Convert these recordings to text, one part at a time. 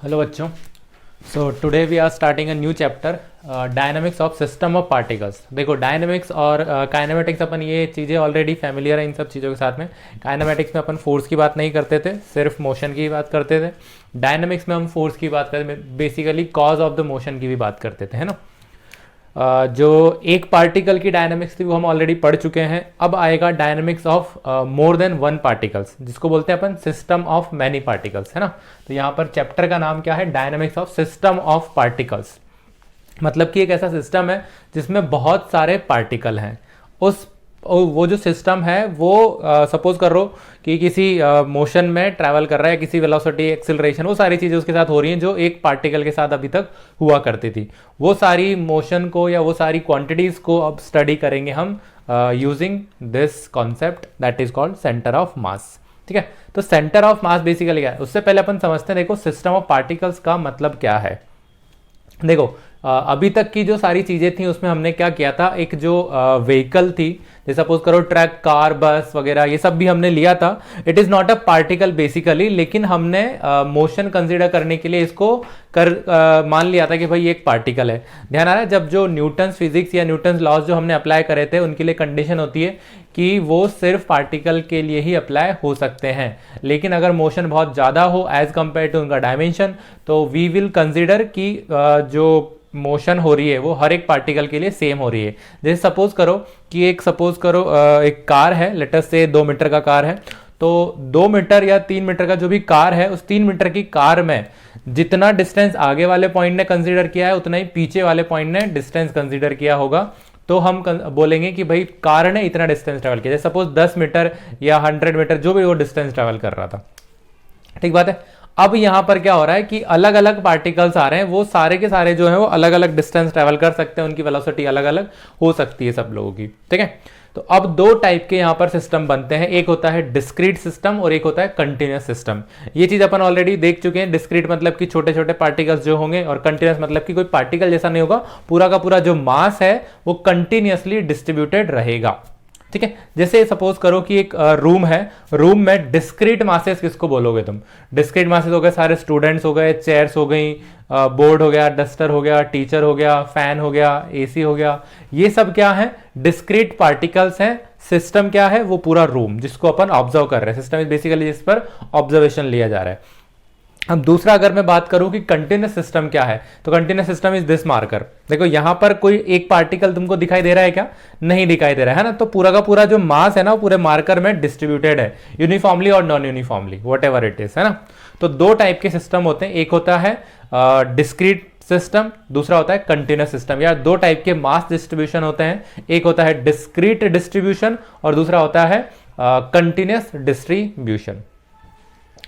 Hello बच्चों। So today we are starting a new chapter, dynamics of system of particles. देखो dynamics और kinematics अपन ये चीज़ें ऑलरेडी फैमिलियर है इन सब चीज़ों के साथ में। काइनेमेटिक्स में अपन फोर्स की बात नहीं करते थे, सिर्फ मोशन की बात करते थे। डायनामिक्स में हम फोर्स की बात करते, basically cause of the motion की भी बात करते थे, है ना। जो एक पार्टिकल की डायनामिक्स थी वो हम ऑलरेडी पढ़ चुके हैं। अब आएगा dynamics of more than one particles, जिसको बोलते हैं अपन सिस्टम ऑफ मैनी पार्टिकल्स, है ना। तो यहाँ पर चैप्टर का नाम क्या है? Dynamics of system of particles. मतलब कि एक ऐसा सिस्टम है जिसमें बहुत सारे पार्टिकल हैं। वो जो सिस्टम है वो सपोज कर लो कि किसी मोशन में ट्रैवल कर रहा है, किसी वेलोसिटी, एक्सिलरेशन, वो सारी चीज़ें उसके साथ हो रही हैं जो एक पार्टिकल के साथ अभी तक हुआ करती थी। वो सारी मोशन को या वो सारी क्वांटिटीज़ को अब स्टडी करेंगे हम using this concept that is called centre of मास। ठीक है, तो सेंटर ऑफ मास बेसिकली क्या है उससे पहले अपन समझते हैं। देखो सिस्टम ऑफ पार्टिकल्स का मतलब क्या है। देखो अभी तक की जो सारी चीजें थी उसमें हमने क्या किया था, एक जो व्हीकल थी, जैसे सपोज करो ट्रक, कार, बस वगैरह, ये सब भी हमने लिया था। It is not a particle basically, लेकिन हमने मोशन कंसीडर करने के लिए इसको मान लिया था कि भाई ये एक पार्टिकल है। ध्यान आ रहा है, जब जो न्यूटन्स फिजिक्स या न्यूटन्स लॉज जो हमने अप्लाई करे थे उनके लिए कंडीशन होती है कि वो सिर्फ पार्टिकल के लिए ही अप्लाई हो सकते हैं। लेकिन अगर मोशन बहुत ज़्यादा हो एज कंपेयर टू उनका डायमेंशन, तो वी विल कंसिडर कि जो मोशन हो रही है वो हर एक पार्टिकल के लिए सेम हो रही है। जैसे सपोज करो कि एक एक कार है, लेट अस से 2 मीटर का कार है। तो 2 मीटर या 3 मीटर का जो भी कार है, उस 3 मीटर की कार में जितना डिस्टेंस आगे वाले पॉइंट ने कंसीडर किया है उतना ही पीछे वाले पॉइंट ने डिस्टेंस कंसीडर किया होगा। तो हम बोलेंगे कि भाई कार ने इतना डिस्टेंस ट्रेवल किया। जैसे सपोज 10 मीटर या 100 मीटर जो भी वो डिस्टेंस ट्रेवल कर रहा था। ठीक बात है। अब यहां पर क्या हो रहा है कि अलग अलग पार्टिकल्स आ रहे हैं, वो सारे के सारे जो है वो अलग अलग डिस्टेंस ट्रेवल कर सकते हैं, उनकी वेलोसिटी अलग अलग हो सकती है सब लोगों की। ठीक है, तो अब 2 टाइप के यहां पर सिस्टम बनते हैं। एक होता है डिस्क्रीट सिस्टम और एक होता है कंटिन्यूअस सिस्टम। ये चीज अपन ऑलरेडी देख चुके हैं। डिस्क्रीट मतलब कि छोटे छोटे पार्टिकल्स जो होंगे, और कंटिन्यूअस मतलब कि कोई पार्टिकल जैसा नहीं होगा, पूरा का पूरा जो मास है वो कंटिन्यूअसली डिस्ट्रीब्यूटेड रहेगा। ठीक है, जैसे सपोज करो कि एक रूम है, रूम में डिस्क्रीट मासेस किसको बोलोगे तुम? डिस्क्रीट मासेस हो गए सारे स्टूडेंट्स हो गए, चेयर्स हो गई, बोर्ड हो गया, डस्टर हो गया, टीचर हो गया, फैन हो गया, एसी हो गया। ये सब क्या है? डिस्क्रीट पार्टिकल्स हैं। सिस्टम क्या है? वो पूरा रूम जिसको अपन ऑब्जर्व कर रहे हैं। सिस्टम इज बेसिकली जिस पर ऑब्जर्वेशन लिया जा रहा है। अब दूसरा अगर मैं बात करूं कि कंटिन्यूअस सिस्टम क्या है, तो continuous system is this marker. देखो यहां पर कोई एक पार्टिकल तुमको दिखाई दे रहा है क्या? नहीं दिखाई दे रहा है ना। तो पूरा का पूरा जो मास है ना पूरे मार्कर में डिस्ट्रीब्यूटेड है, यूनिफॉर्मली और non uniformly, what ever it is, है ना। तो 2 टाइप के सिस्टम होते हैं, एक होता है डिस्क्रीट सिस्टम, दूसरा होता है कंटिन्यूअस सिस्टम। या 2 टाइप के मास डिस्ट्रीब्यूशन होते हैं, एक होता है डिस्क्रीट डिस्ट्रीब्यूशन और दूसरा होता है कंटिन्यूअस डिस्ट्रीब्यूशन।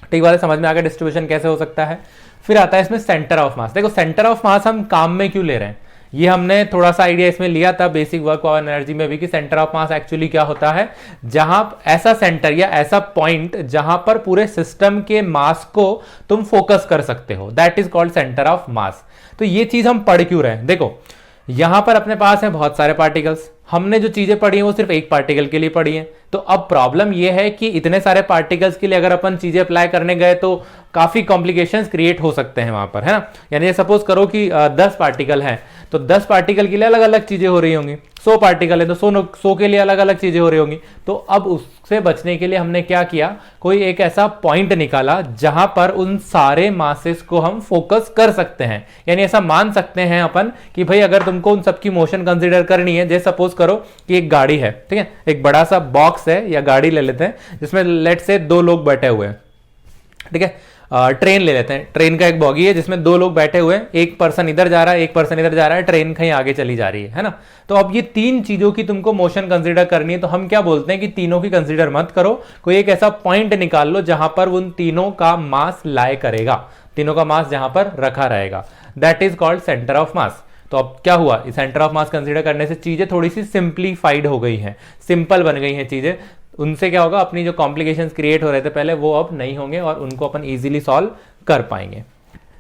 ठीक वाले समझ में आ गया डिस्ट्रीब्यूशन कैसे हो सकता है। फिर आता है इसमें सेंटर ऑफ मास। देखो सेंटर ऑफ मास हम काम में क्यों ले रहे हैं, ये हमने थोड़ा सा आइडिया इसमें लिया था बेसिक वर्क ऑफ एनर्जी में भी, कि सेंटर ऑफ मास एक्चुअली क्या होता है, जहां ऐसा सेंटर या ऐसा पॉइंट जहां पर पूरे सिस्टम के मास को तुम फोकस कर सकते हो, that is called centre of mass. तो ये चीज हम पढ़ क्यों रहे हैं? देखो यहां पर अपने पास है बहुत सारे पार्टिकल्स, हमने जो चीजें पढ़ी हैं वो सिर्फ एक पार्टिकल के लिए पढ़ी हैं। तो अब प्रॉब्लम ये है कि इतने सारे पार्टिकल्स के लिए अगर अपन चीजें अप्लाई करने गए तो काफी कॉम्प्लिकेशंस क्रिएट हो सकते हैं वहां पर, है ना। यानी सपोज करो कि 10 पार्टिकल हैं, तो 10 पार्टिकल के लिए अलग अलग चीजें हो रही होंगी। 100 पार्टिकल है तो 100 के लिए अलग अलग चीजें हो रही होंगी। तो अब उससे बचने के लिए हमने क्या किया, कोई एक ऐसा पॉइंट निकाला जहां पर उन सारे मासेस को हम फोकस कर सकते हैं। यानी ऐसा मान सकते हैं अपन कि भाई अगर तुमको उन सबकी मोशन कंसीडर करनी है, जैसे सपोज करो कि एक गाड़ी है, ठीक है, एक बड़ा सा बॉक्स है या गाड़ी ले लेते हैं जिसमें लेट से 2 लोग बैठे हुए हैं। ठीक है, ट्रेन ले लेते हैं, ट्रेन का एक बॉगी है जिसमें 2 लोग बैठे हुए हैं, एक पर्सन इधर जा रहा है, एक पर्सन इधर जा रहा है, ट्रेन कहीं आगे चली जा रही है ना। तो अब ये 3 चीजों की तुमको मोशन कंसीडर करनी है, तो हम क्या बोलते हैं कि तीनों की कंसीडर मत करो, कोई एक ऐसा पॉइंट निकाल लो जहां पर उन तीनों का मास लाए करेगा, तीनों का मास जहां पर रखा रहेगा, that is called centre of mass. तो अब क्या हुआ, इस सेंटर ऑफ मास कंसीडर करने से चीजें थोड़ी सी सिंप्लीफाइड हो गई हैं, सिंपल बन गई हैं चीजें। उनसे क्या होगा, अपनी जो कॉम्प्लिकेशंस क्रिएट हो रहे थे पहले वो अब नहीं होंगे और उनको अपन इजीली सॉल्व कर पाएंगे।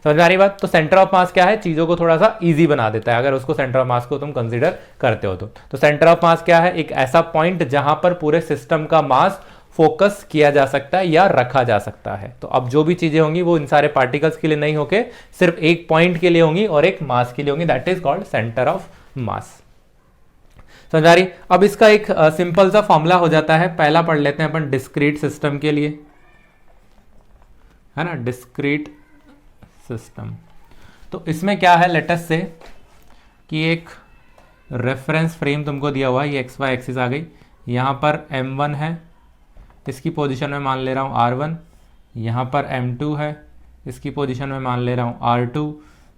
समझ में आ रही बात? तो सेंटर ऑफ मास क्या है, चीजों को थोड़ा सा इजी बना देता है अगर उसको सेंटर ऑफ मास को तुम कंसीडर करते हो तो सेंटर ऑफ मास क्या है, एक ऐसा पॉइंट जहां पर पूरे सिस्टम का मास फोकस किया जा सकता है या रखा जा सकता है। तो अब जो भी चीजें होंगी वो इन सारे पार्टिकल्स के लिए नहीं होके सिर्फ एक पॉइंट के लिए होंगी और एक मास के लिए होंगी, that is called centre of मास। समझ आ रही? अब इसका एक सिंपल सा फॉर्मूला हो जाता है, पहला पढ़ लेते हैं अपन डिस्क्रीट सिस्टम के लिए, है ना, डिस्क्रीट सिस्टम। तो इसमें क्या है, लेट अस से कि एक रेफरेंस फ्रेम तुमको दिया हुआ है, ये एक्स वाई एक्सिस आ गई, यहाँ पर m1 है, इसकी पोजीशन में मान ले रहा हूँ r1, यहाँ पर m2 है, इसकी पोजीशन में मान ले रहा हूँ r2,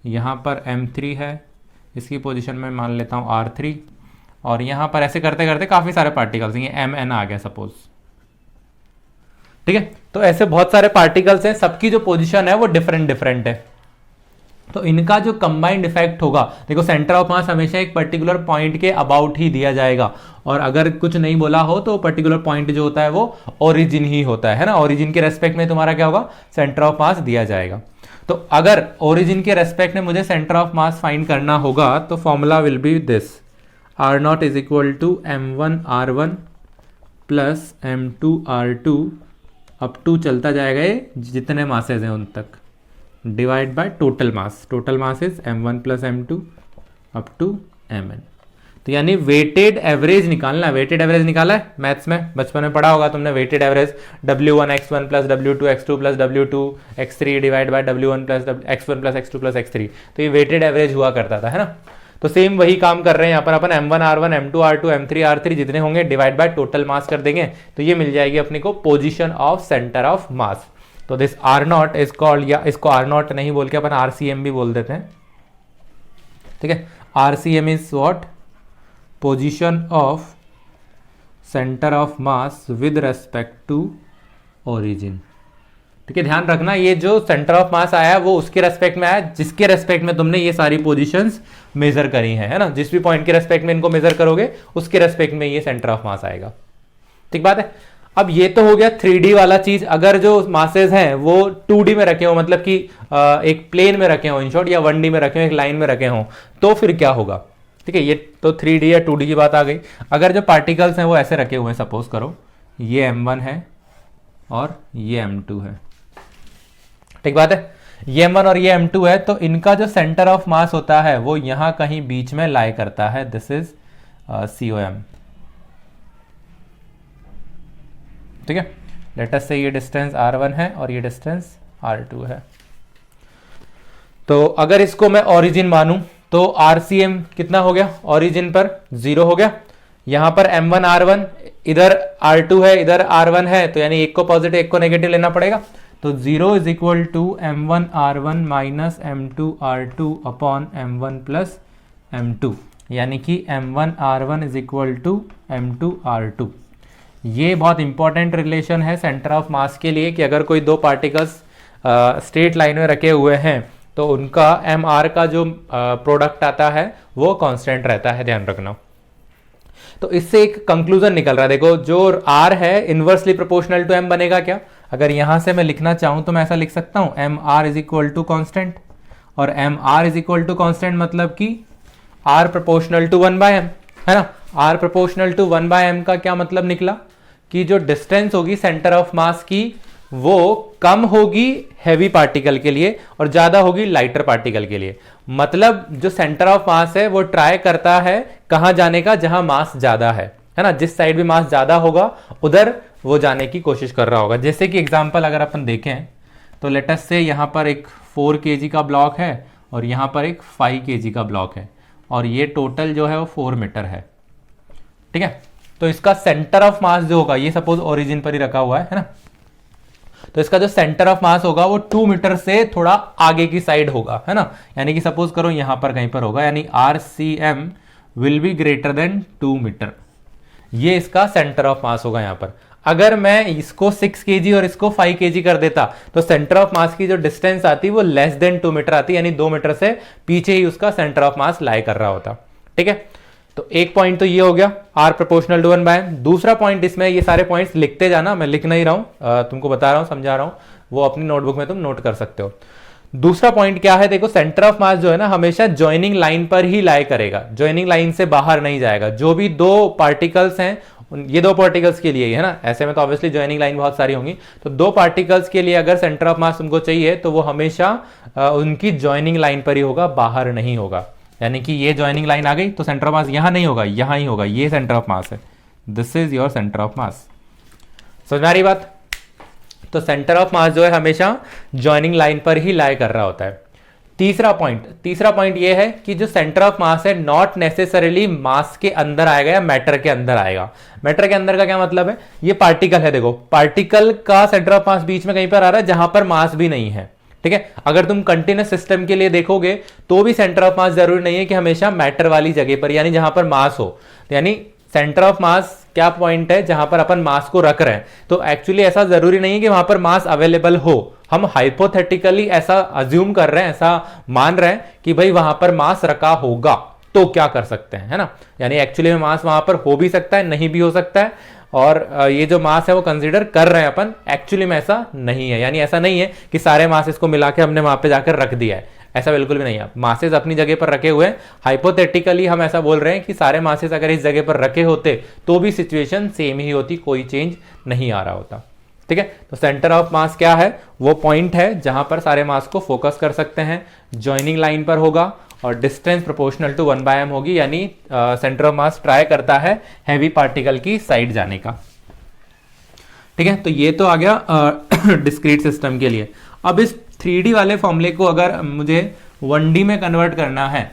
यहाँ पर m3 है, इसकी पोजीशन में मान लेता हूँ r3, और यहाँ पर ऐसे करते करते काफ़ी सारे पार्टिकल्स, ये mn आ गया सपोज, ठीक है। तो ऐसे बहुत सारे पार्टिकल्स हैं, सबकी जो पोजीशन है वो डिफरेंट डिफरेंट है। तो इनका जो कंबाइंड इफेक्ट होगा, देखो सेंटर ऑफ मास हमेशा एक पर्टिकुलर पॉइंट के अबाउट ही दिया जाएगा, और अगर कुछ नहीं बोला हो तो पर्टिकुलर पॉइंट जो होता है वो ओरिजिन ही होता है ना, ओरिजिन के रेस्पेक्ट में तुम्हारा क्या होगा, सेंटर ऑफ मास दिया जाएगा। तो अगर ओरिजिन के रेस्पेक्ट में मुझे सेंटर ऑफ मास फाइंड करना होगा तो formula will be this, are not is equal to m1r1 plus m2r2 up to चलता जाएगा ये जितने मासेज हैं उन तक, divide by total mass is m1 plus m2 up to mn। तो यानी वेटेड एवरेज निकालना है, वेटेड एवरेज निकाला है मैथ्स में, बचपन में पढ़ा होगा तुमने, weighted average w1 x1 plus w2 x2 plus w2 x3 divide by w1 plus x1 plus x2 plus x3। तो ये वेटेड एवरेज हुआ करता था, है ना। तो सेम वही काम कर रहे हैं यहाँ पर अपन, m1 r1 m2 r2 m3 r3 जितने होंगे डिवाइड बाय टोटल मास कर देंगे, तो ये मिल जाएगी अपने को position of centre of mass. तो this are not is called, या इसको आर नॉट नहीं बोल के अपन आरसीएम भी बोल देते हैं, ठीक है। RCM is what, position of centre of mass with respect to origin, ठीक है। ध्यान रखना ये जो सेंटर ऑफ मास आया है वो उसके रेस्पेक्ट में आया जिसके रेस्पेक्ट में तुमने ये सारी पोजीशंस मेजर करी है ना, जिस भी पॉइंट के रेस्पेक्ट में इनको मेजर करोगे उसके रेस्पेक्ट में ये सेंटर ऑफ मास आएगा, ठीक बात है। अब ये तो हो गया 3D वाला चीज, अगर जो मासेस हैं वो 2D में रखे हो, मतलब कि एक प्लेन में रखे हो इन शॉर्ट, या 1D में रखे हो, एक लाइन में रखे हो, तो फिर क्या होगा, ठीक है। ये तो 3D या 2D की बात आ गई। अगर जो पार्टिकल्स हैं वो ऐसे रखे हुए हैं, सपोज करो ये m1 है और ये m2 है, ठीक बात है, ये m1 और ये m2 है, तो इनका जो सेंटर ऑफ मास होता है वो यहां कहीं बीच में लाई करता है, दिस इज COM, ठीक है। लेट अस से ये डिस्टेंस r1 है और ये डिस्टेंस r2 है। तो अगर इसको मैं ओरिजिन मानूं तो RCM कितना हो गया, ओरिजिन पर 0 हो गया, यहां पर m1 r1, इधर r2 है इधर r1 है, तो यानी एक को पॉजिटिव एक को नेगेटिव लेना पड़ेगा। तो 0 is equal to m1 r1 minus m2 r2 upon m1 plus m2, यानी कि m1 r1 is equal to m2 r2। ये बहुत इंपॉर्टेंट रिलेशन है सेंटर ऑफ मास के लिए कि अगर कोई दो पार्टिकल्स स्ट्रेट लाइन में रखे हुए हैं तो उनका mr का जो प्रोडक्ट आता है वो कांस्टेंट रहता है, ध्यान रखना। तो इससे एक कंक्लूजन निकल रहा है, देखो जो r है इनवर्सली प्रोपोर्शनल टू m बनेगा क्या, अगर यहां से मैं लिखना चाहूं तो मैं ऐसा लिख सकता हूं mr is equal to constant, और mr is equal to constant मतलब कि r प्रोपोर्शनल टू 1/m, है ना। r प्रोपोर्शनल टू 1/m का क्या मतलब निकला कि जो डिस्टेंस होगी सेंटर ऑफ मास की वो कम होगी हैवी पार्टिकल के लिए और ज्यादा होगी लाइटर पार्टिकल के लिए। मतलब जो सेंटर ऑफ मास है वो ट्राई करता है कहां जाने का, जहां मास ज्यादा है ना, जिस साइड भी मास ज्यादा होगा उधर वो जाने की कोशिश कर रहा होगा। जैसे कि एग्जांपल अगर अपन देखें तो लेट अस से यहां पर एक 4 kg का ब्लॉक है और यहां पर एक 5 kg का ब्लॉक है, और ये टोटल जो है वो 4 मीटर है, ठीक है। तो इसका सेंटर ऑफ मास जो होगा, ये सपोज ओरिजिन पर ही रखा हुआ है ना, तो इसका जो सेंटर ऑफ मास होगा वो 2 मीटर से थोड़ा आगे की साइड होगा, है ना। यानी कि सपोज करो यहां पर कहीं पर होगा, यानी RCM will be greater than 2 metre, ये इसका सेंटर ऑफ मास होगा यहां पर। अगर मैं इसको 6 kg और इसको 5 kg कर देता तो सेंटर ऑफ मास की जो डिस्टेंस आती वो लेस देन 2 मीटर आती, यानी 2 मीटर से पीछे ही उसका सेंटर ऑफ मास लाई कर रहा होता, ठीक है। तो एक पॉइंट तो ये हो गया r प्रोपोर्शनल टू 1/m। दूसरा पॉइंट, इसमें ये सारे पॉइंट्स लिखते जाना, मैं लिख नहीं रहा हूं, तुमको बता रहा हूं, समझा रहा हूं, वो अपनी नोटबुक में तुम नोट कर सकते हो। दूसरा पॉइंट क्या है, देखो सेंटर ऑफ मास जो है ना हमेशा जॉइनिंग लाइन पर ही लाई करेगा, जॉइनिंग लाइन से बाहर नहीं जाएगा। जो भी दो पार्टिकल्स हैं ये दो पार्टिकल्स के लिए ही है ना, ऐसे में तो ऑब्वियसली ज्वाइनिंग लाइन बहुत सारी होंगी, तो दो पार्टिकल्स के लिए अगर सेंटर ऑफ मास तुमको चाहिए तो वो हमेशा उनकी ज्वाइनिंग लाइन पर ही होगा, बाहर नहीं होगा। यानी कि ये ज्वाइनिंग लाइन आ गई तो सेंटर ऑफ मास यहां नहीं होगा, यहां ही होगा, ये सेंटर ऑफ मास है, this is your centre of मास। समझ में आ रही बात? तो सेंटर ऑफ मास जो है हमेशा ज्वाइनिंग लाइन पर ही लाई कर रहा होता है। तीसरा पॉइंट ये है कि जो सेंटर ऑफ मास है नॉट नेसेसरीली मास के अंदर आएगा या मैटर के अंदर आएगा। मैटर के अंदर का क्या मतलब है, ये पार्टिकल है, देखो पार्टिकल का सेंटर ऑफ मास बीच में कहीं पर आ रहा है जहां पर मास भी नहीं है, ठीक है। अगर तुम कंटिन्यूस सिस्टम के लिए देखोगे तो भी सेंटर ऑफ मास जरूरी नहीं है कि हमेशा मैटर वाली जगह पर, यानी जहां पर मास हो, यानी सेंटर ऑफ मास क्या पॉइंट है जहां पर अपन मास को रख रहे हैं। तो एक्चुअली ऐसा जरूरी नहीं है कि वहां पर मास अवेलेबल हो, हम हाइपोथेटिकली ऐसा अज्यूम कर रहे हैं, ऐसा मान रहे हैं कि भाई वहां पर मास रखा होगा, तो क्या कर सकते हैं, है ना। यानी एक्चुअली में मास वहां पर हो भी सकता है, नहीं भी हो सकता है, और ये जो मास है वो कंसीडर कर रहे हैं अपन, एक्चुअली में ऐसा नहीं है। यानी ऐसा नहीं है कि सारे मासेस को मिला के हमने वहां पे जाकर रख दिया है, ऐसा बिल्कुल भी नहीं है। मासेस अपनी जगह पर रखे हुए हैं, हाइपोथेटिकली हम ऐसा बोल रहे हैं कि सारे मासेस अगर इस जगह पर रखे होते तो भी सिचुएशन सेम ही होती, कोई चेंज नहीं आ रहा होता, ठीक है। तो सेंटर ऑफ मास क्या है, वो पॉइंट है जहां पर सारे मास को फोकस कर सकते हैं, ज्वाइनिंग लाइन पर होगा और डिस्टेंस प्रोपोर्शनल टू 1/m होगी, यानी सेंटर ऑफ मास ट्राई करता है हैवी पार्टिकल की साइड जाने का, ठीक है। तो ये तो आ गया डिस्क्रीट सिस्टम के लिए। अब इस 3D वाले फॉर्मूले को अगर मुझे 1D में कन्वर्ट करना है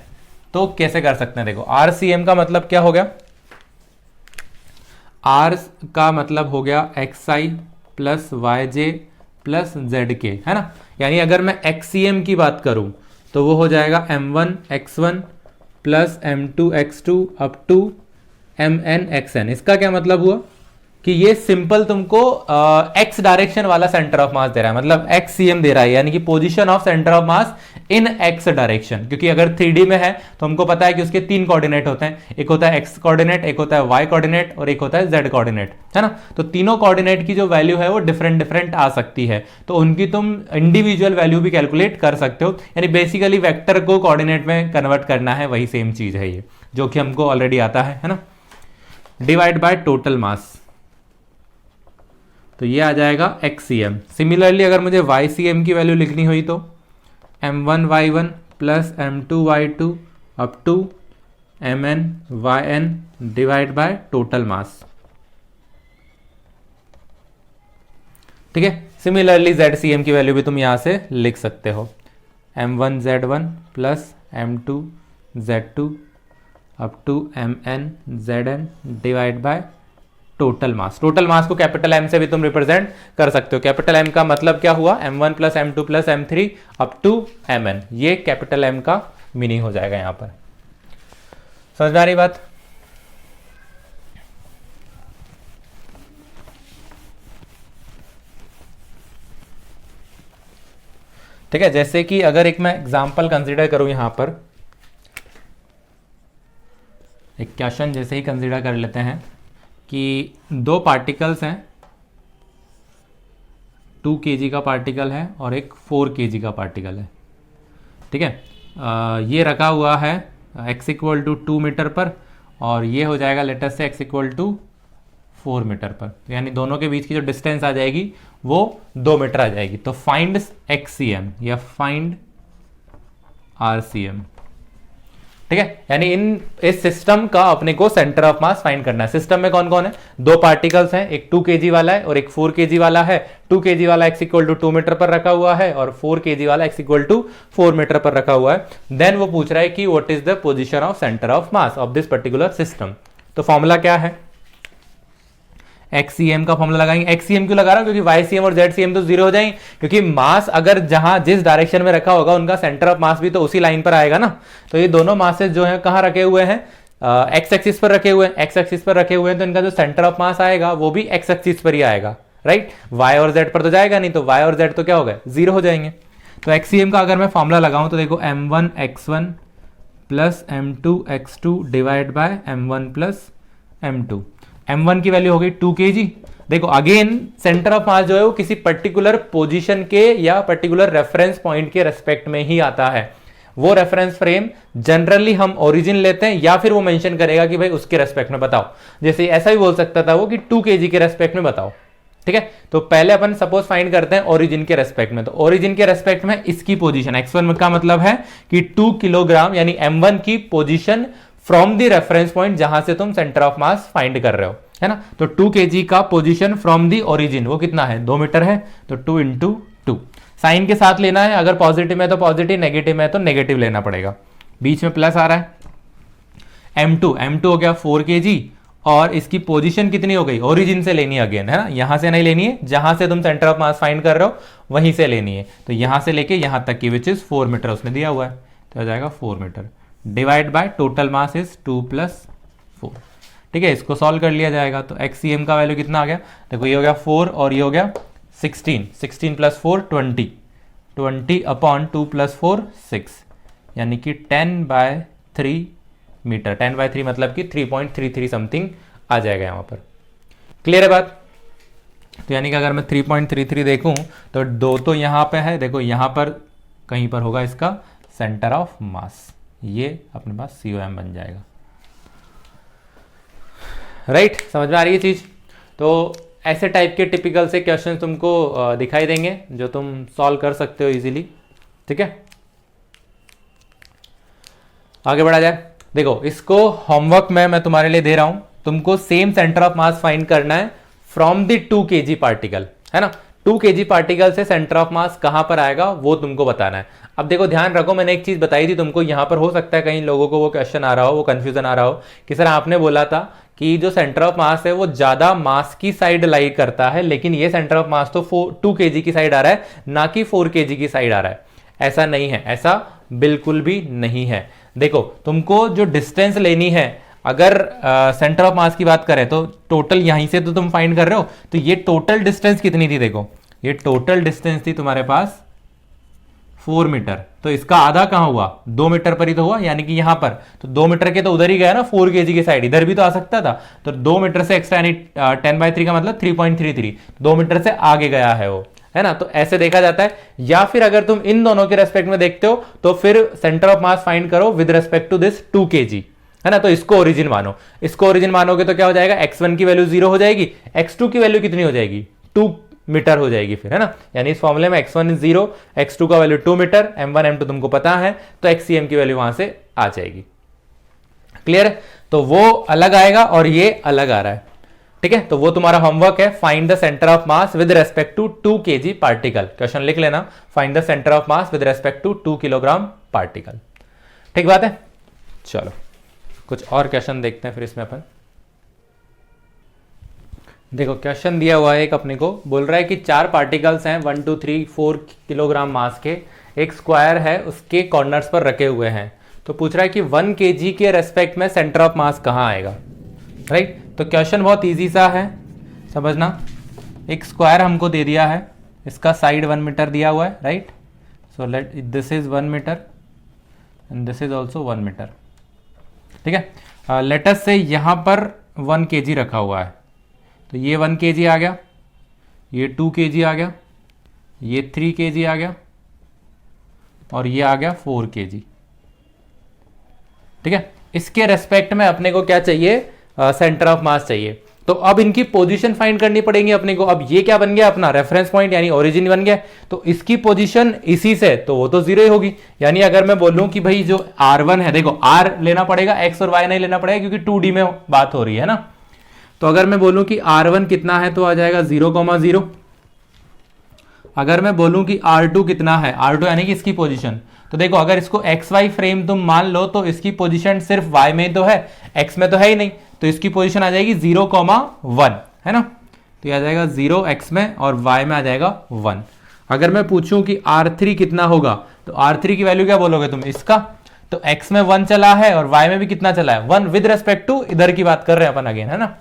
तो कैसे कर सकते हैं, देखो RCM का मतलब क्या हो गया, R का मतलब हो गया XI plus YJ plus ZK, है ना। यानी अगर मैं XCM की बात करूं तो वो हो जाएगा M1 X1 plus M2 X2 up to MN XN। इसका क्या मतलब हुआ कि ये सिंपल तुमको एक्स डायरेक्शन वाला सेंटर ऑफ मास दे रहा है, मतलब XCM दे रहा है, यानी कि position of centre of mass in x direction. क्योंकि अगर 3D में है तो हमको पता है कि उसके 3 कोऑर्डिनेट होते हैं, एक होता है एक्स कोऑर्डिनेट, एक होता है वाई कोऑर्डिनेट और एक होता है जेड कोऑर्डिनेट, है ना। तो तीनों कोऑर्डिनेट की जो वैल्यू है वो डिफरेंट आ सकती है, तो उनकी तुम इंडिविजुअल वैल्यू भी कैलकुलेट कर सकते हो। यानी बेसिकली वेक्टर को कोऑर्डिनेट में कन्वर्ट करना है, वही सेम चीज है ये, जो कि हमको ऑलरेडी आता है ना। डिवाइड बाय टोटल मास, तो ये आ जाएगा XCM। सिमिलरली अगर मुझे YCM की वैल्यू लिखनी हुई तो M1 Y1 plus M2 Y2 up to MN YN divide by total mass, ठीक है। सिमिलरली ZCM की वैल्यू भी तुम यहां से लिख सकते हो, M1 Z1 plus M2 Z2 up to MN ZN divide by total mass. Total mass को कैपिटल M से भी तुम रिप्रेजेंट कर सकते हो। कैपिटल M का मतलब क्या हुआ, M1 plus M2 plus M3 up to MN, ये कैपिटल M का मीनिंग हो जाएगा यहां पर। समझ में आ रही बात? ठीक है, जैसे कि अगर एक मैं एग्जांपल कंसीडर करूं यहां पर, एक क्वेश्चन जैसे ही कंसीडर कर लेते हैं कि दो पार्टिकल्स हैं, 2 kg का पार्टिकल है और एक 4 kg का पार्टिकल है, ठीक है। ये रखा हुआ है x इक्वल टू 2 मीटर पर और ये हो जाएगा लेटेस्ट से x इक्वल टू 4 मीटर पर, यानी दोनों के बीच की जो डिस्टेंस आ जाएगी वो 2 मीटर आ जाएगी। तो फाइंड XCM या फाइंड RCM, ठीक है। यानी इस सिस्टम का अपने को सेंटर ऑफ मास फाइंड करना है। सिस्टम में कौन कौन है, दो पार्टिकल्स हैं, एक 2 kg वाला है और एक 4 kg वाला है। 2 kg वाला x इक्वल टू 2 मीटर पर रखा हुआ है और 4 kg वाला x इक्वल टू 4 मीटर पर रखा हुआ है। देन वो पूछ रहा है कि what is the position of centre of mass of this particular system. तो फॉर्मूला क्या है, XCM का फॉर्मूला लगाएंगे। XCM क्यों लगा रहा हूं, क्योंकि YCM और ZCM तो जीरो हो जाएंगे, क्योंकि मास अगर जहां जिस डायरेक्शन में रखा होगा उनका सेंटर ऑफ मास भी तो उसी लाइन पर आएगा ना। तो ये दोनों मासेस जो है कहां रखे हुए हैं, एक्स एक्सिस पर रखे हुए हैं। एक्स एक्सिस पर रखे हुए हैं तो इनका जो सेंटर ऑफ मास आएगा वो भी एक्स एक्सिस पर ही आएगा, राइट। वाई और जेड पर तो जाएगा नहीं, तो वाई और जेड तो क्या हो गए, जीरो हो जाएंगे। तो XCM का अगर मैं फॉर्मूला लगाऊं तो देखो M1 X1 plus M2 X2 divide by M1 plus M2। M1 की वैल्यू हो गई 2 kg। देखो अगेन सेंटर ऑफ मास जो है वो किसी पर्टिकुलर पोजीशन के या पर्टिकुलर रेफरेंस पॉइंट के रेस्पेक्ट में ही आता है। वो रेफरेंस फ्रेम जनरली हम ओरिजिन लेते हैं या फिर वो मेंशन करेगा कि भाई उसके रेस्पेक्ट में बताओ। जैसे ऐसा भी बोल सकता था वो कि 2 kg के रेस्पेक्ट में बताओ, ठीक है। तो पहले अपन सपोज फाइंड करते हैं ओरिजिन के रेस्पेक्ट में, तो ओरिजिन के रेस्पेक्ट में इसकी पोजीशन x1 का मतलब है कि 2 किलोग्राम यानी m1 की position from the reference point जहां से तुम सेंटर ऑफ मास फाइंड कर रहे हो, है ना। तो 2 kg का पोजीशन फ्रॉम द ओरिजिन वो कितना है, 2 मीटर है, तो 2 × 2 साइन के साथ लेना है, अगर पॉजिटिव है तो पॉजिटिव, नेगेटिव है तो नेगेटिव लेना पड़ेगा। बीच में प्लस आ रहा है। m2 हो गया 4 kg और इसकी पोजीशन कितनी हो गई, ओरिजिन से लेनी है अगेन, है ना। यहां से नहीं लेनी है, जहां से तुम सेंटर ऑफ मास फाइंड कर रहे हो वहीं से लेनी है। तो यहां से लेके यहां तक की विच इज 4 मीटर उसने दिया हुआ है, तो हो जाएगा 4 metre divide by total mass is 2 + 4, ठीक है। इसको सॉल्व कर लिया जाएगा तो XCM का वैल्यू कितना आ गया, देखो ये हो गया 4 और ये हो गया 16 + 4 20 अपॉन 2 + 4 6, यानी कि 10/3 मीटर। 10/3 मतलब कि 3.33 समथिंग आ जाएगा यहां पर। क्लियर है बात। तो यानी कि अगर मैं 3.33 देखूं तो 2 तो यहां पे है, देखो यहां पर कहीं पर होगा इसका सेंटर ऑफ मास, ये अपने पास COM बन जाएगा। राइट, समझ में आ रही है चीज। तो ऐसे टाइप के टिपिकल से क्वेश्चन तुमको दिखाई देंगे जो तुम सॉल्व कर सकते हो इजीली, ठीक है। आगे बढ़ा जाए। देखो इसको होमवर्क में मैं तुम्हारे लिए दे रहा हूं, तुमको same centre of mass find करना है फ्रॉम द 2 kg पार्टिकल, है ना। 2 kg पार्टिकल से सेंटर ऑफ मास कहां पर आएगा वो तुमको बताना है। अब देखो ध्यान रखो, मैंने एक चीज बताई थी तुमको, यहां पर हो सकता है कई लोगों को वो क्वेश्चन आ रहा हो, वो कंफ्यूजन आ रहा हो कि सर आपने बोला था कि जो सेंटर ऑफ मास है वो ज्यादा मास की साइड लाई करता है, लेकिन ये सेंटर ऑफ मास तो 2 kg की साइड आ रहा है, ना कि 4 kg की साइड आ रहा है। ऐसा नहीं है, ऐसा बिल्कुल भी नहीं है। देखो तुमको जो डिस्टेंस लेनी है, अगर सेंटर ऑफ मास की बात करें तो टोटल यहीं से तो तुम फाइंड कर रहे हो, तो ये टोटल डिस्टेंस कितनी थी, देखो ये टोटल डिस्टेंस थी तुम्हारे पास 4 मीटर, तो इसका आधा कहां हुआ, 2 मीटर पर ही तो हुआ, यानी कि यहां पर तो 2 मीटर के तो उधर ही गया ना, 4 kg की साइड इधर भी तो आ सकता था, तो 2 मीटर से एक्स्ट्रा यानी 10/3 का मतलब 3.33, 2 मीटर से आगे गया है वो, है ना। तो ऐसे देखा जाता है। या फिर अगर तुम इन दोनों के रेस्पेक्ट में देखते हो तो फिर सेंटर ऑफ मास फाइंड करो with respect to this 2 kg, है ना। तो इसको ओरिजिन मानो, इसको ओरिजिन मानोगे तो क्या हो जाएगा, x1 की वैल्यू 0 हो जाएगी, x2 की वैल्यू कितनी हो जाएगी, 2 मीटर हो जाएगी फिर, है ना। यानी इस फॉर्मूले में x1 इज 0, x2 का वैल्यू 2 मीटर, m1 m2 तुमको पता है, तो XCM की वैल्यू वहां से आ जाएगी। क्लियर है। तो वो अलग आएगा और ये अलग आ रहा है, ठीक है। तो वो तुम्हारा होमवर्क है, find the centre of mass with respect to 2 kg particle. Question लिख लेना, find the centre of mass with respect to 2 kilogram particle. ठीक बात है। चलो कुछ और क्वेश्चन देखते हैं फिर इसमें अपन। देखो क्वेश्चन दिया हुआ है एक, अपने को बोल रहा है कि 4 पार्टिकल्स हैं 1 2 3 4 किलोग्राम मास के, एक स्क्वायर है उसके कॉर्नर्स पर रखे हुए हैं। तो पूछ रहा है कि 1 kg के रेस्पेक्ट में सेंटर ऑफ मास कहां आएगा, राइट। तो क्वेश्चन बहुत इजी सा है, समझना। एक स्क्वायर हमको दे दिया है, इसका साइड 1 मीटर दिया हुआ है, right. So let this is 1 metre and this is also 1 metre, ठीक है। लेटस से यहां पर 1 kg रखा हुआ है, तो ये 1 kg आ गया, ये 2 kg आ गया, ये 3 kg आ गया और ये आ गया 4 kg, ठीक है। इसके रेस्पेक्ट में अपने को क्या चाहिए, सेंटर ऑफ मास चाहिए। तो अब इनकी पोजीशन फाइंड करनी पड़ेगी अपने को। अब ये क्या बन गया, अपना रेफरेंस पॉइंट यानी ओरिजिन बन गया, तो इसकी पोजीशन इसी से, तो वो तो 0 ही होगी। यानी अगर मैं बोलूं कि भाई जो R1 है, देखो R लेना पड़ेगा, X और Y नहीं लेना पड़ेगा क्योंकि 2D में बात हो रही है ना। तो अगर मैं बोलूं कि R1 कितना है तो आ जाएगा 0,0। अगर मैं बोलूं कि R2 कितना है, R2 यानी कि इसकी पोजीशन, तो देखो अगर इसको XY फ्रेम तुम मान लो तो इसकी पोजीशन सिर्फ Y में तो है, X में तो है ही नहीं, तो इसकी पोजीशन आ जाएगी 0,1, है ना। तो आ जाएगा 0 X में और Y में आ जाएगा 1। अगर मैं पूछूं कि R3 कितना होगा, तो R3 की वैल्यू क्या बोलोगे तुम, इसका, तो X में 1 चला है और Y में भी कितना चला है, 1 विद रेस्पेक्ट टू इधर की बात कर रहे हैं अपन अगेन, है ना।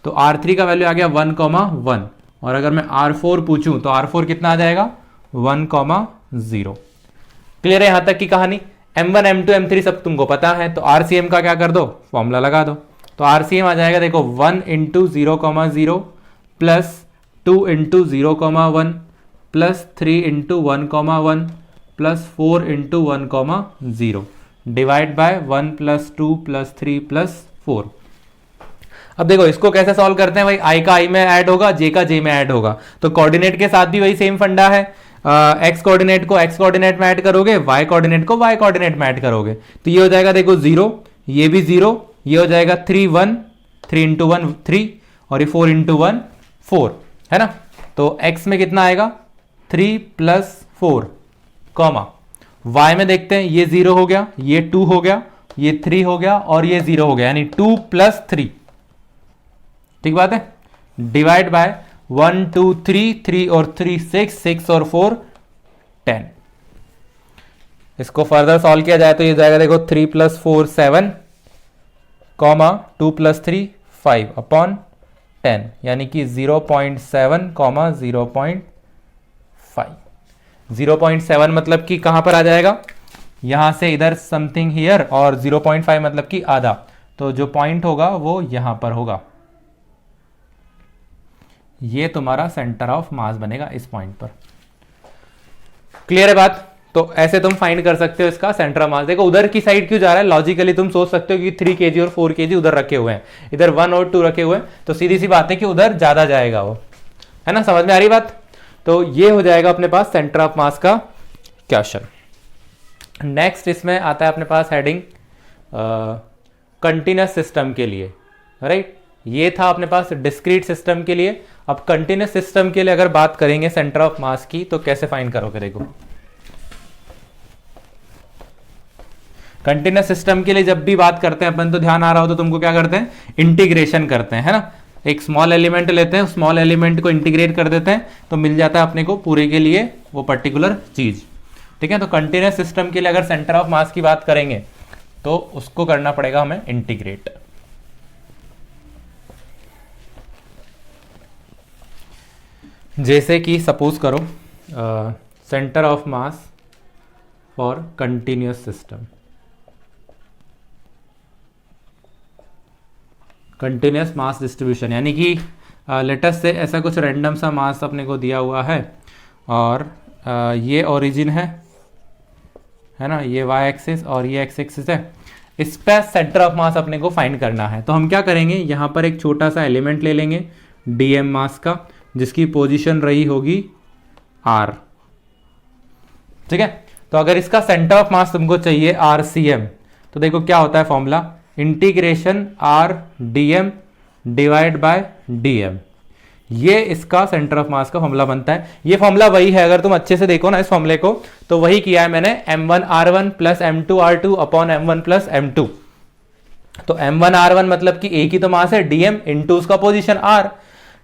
तो R3 का वैल्यू आ गया 1,1, और अगर मैं R4 पूछूं तो R4 कितना आ जाएगा 1,0। क्लियर है यहां तक की कहानी। M1 M2 M3 सब तुमको पता है, तो RCM का क्या कर दो, फॉर्मूला लगा दो। तो RCM आ जाएगा, देखो 1 × 0,0 plus 2 × 0,1 plus 3 × 1,1 plus 4 into 1 comma 0 divide by 1 plus 2 plus 3 plus 4। अब देखो इसको कैसे सॉल्व करते हैं भाई, आई का आई में ऐड होगा, जे का जे में ऐड होगा, तो कोऑर्डिनेट के साथ भी वही सेम फंडा है। एक्स कोऑर्डिनेट को एक्स कोऑर्डिनेट में ऐड करोगे, वाई कोऑर्डिनेट को वाई कोऑर्डिनेट में ऐड करोगे, तो ये हो जाएगा देखो 0, ये भी 0, ये हो जाएगा 3 1, 3 इंटू 1 3 और ये 4 इंटू 1 4 है ना। तो x में कितना आएगा 3 प्लस 4 कॉमा y में देखते हैं, ये 0 हो गया, ये 2 हो गया, ये 3 हो गया और ये 0 हो गया, यानी 2 प्लस 3, ठीक बात है। डिवाइड बाय 1 2 3, 3 और 3 6, 6 और 4 10। इसको फर्दर सॉल्व किया जाए तो ये जाएगा देखो 3 प्लस 4 7 कॉमा 2 प्लस 3 5 अपॉन 10, यानी कि 0.7 कॉमा 0.5। 0.7 मतलब कि कहां पर आ जाएगा, यहां से इधर समथिंग हियर, और 0.5 मतलब कि आधा, तो जो पॉइंट होगा वो यहां पर होगा। ये तुम्हारा सेंटर ऑफ मास बनेगा इस पॉइंट पर। क्लियर है बात। तो ऐसे तुम फाइंड कर सकते हो इसका सेंटर ऑफ मास। देखो उधर की साइड क्यों जा रहा है, लॉजिकली तुम सोच सकते हो कि 3 kg और 4 kg उधर रखे हुए हैं, इधर 1 और 2 रखे हुए हैं, तो सीधी सी बात है कि उधर ज्यादा जाएगा वो, है ना। समझ में आ रही बात। तो ये हो जाएगा अपने पास सेंटर ऑफ मास का क्वेश्चन। नेक्स्ट इसमें आता है अपने पास हेडिंग कंटिन्यूअस सिस्टम के लिए, राइट। ये था अपने पास डिस्क्रीट सिस्टम के लिए। अब कंटिन्यूअस सिस्टम के लिए अगर बात करेंगे सेंटर ऑफ मास की, तो कैसे फाइंड करोगे। देखो कंटिन्यूअस सिस्टम के लिए जब भी बात करते हैं अपन, तो ध्यान आ रहा हो तो तुमको क्या करते हैं, इंटीग्रेशन करते हैं, है ना। एक स्मॉल एलिमेंट लेते हैं, स्मॉल एलिमेंट को इंटीग्रेट कर देते हैं, तो मिल जाता है अपने को पूरे के लिए वो पर्टिकुलर चीज, ठीक है। तो कंटिन्यूअस सिस्टम के लिए अगर सेंटर ऑफ मास की बात करेंगे तो उसको करना पड़ेगा हमें इंटीग्रेट। जैसे कि सपोज करो centre of mass for continuous system, continuous mass distribution, यानी कि लेटेस्ट से ऐसा कुछ रैंडम सा मास अपने को दिया हुआ है, और ये ओरिजिन है ना, ये वाई एक्सिस और ये एक्स एक्सिस है, इस पर सेंटर ऑफ मास अपने को फाइंड करना है। तो हम क्या करेंगे, यहाँ पर एक छोटा सा एलिमेंट ले लेंगे डीएम मास का, जिसकी पोजीशन रही होगी आर, ठीक है। तो अगर इसका सेंटर ऑफ मास तुमको चाहिए आरसीएम, तो देखो क्या होता है formula, integration r dm divide by dm, ये इसका सेंटर ऑफ मास का फॉर्मूला बनता है। ये फॉर्मूला वही है, अगर तुम अच्छे से देखो ना इस फॉर्मूले को, तो वही किया है मैंने, m1r1 plus m2r2 upon m1 plus m2। तो m1r1 मतलब कि एक ही तो मास है डीएम इंटू उसका position r,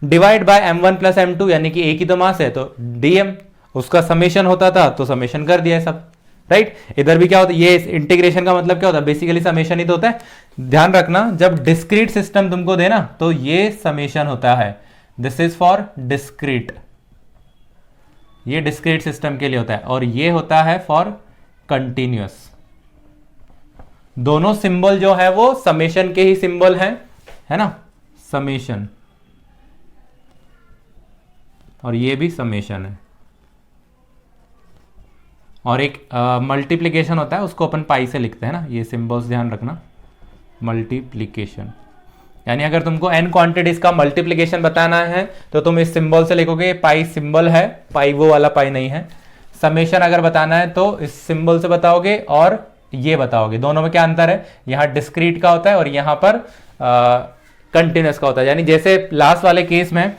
divide by m1 plus m2, यानी कि एक ही तो मास है तो डीएम, उसका समेशन होता था तो समेशन कर दिया है सब, राइट। इधर भी क्या होता है, ये इंटीग्रेशन का मतलब क्या होता है, बेसिकली समेशन ही तो होता है। ध्यान रखना जब डिस्क्रीट सिस्टम तुमको देना तो ये समेशन होता है, दिस इज फॉर डिस्क्रीट, ये डिस्क्रीट सिस्टम के लिए होता है, और ये होता है फॉर कंटिन्यूअस। दोनों सिंबल जो है वो समेशन के ही सिंबल हैं, है ना, समेशन, और ये भी समेशन है। और एक मल्टीप्लिकेशन होता है, उसको अपन पाई से लिखते हैं ना, ये सिंबल्स ध्यान रखना, मल्टीप्लिकेशन, यानी अगर तुमको n क्वांटिटीज का मल्टीप्लिकेशन बताना है तो तुम इस सिंबल से लिखोगे, पाई सिंबल है, पाई वो वाला पाई नहीं है। समेशन अगर बताना है तो इस सिंबल से बताओगे और ये बताओगे, दोनों में क्या अंतर है, यहाँ डिस्क्रीट का होता है और यहाँ पर कंटिन्यूअस का होता है। यानी जैसे लास्ट वाले केस में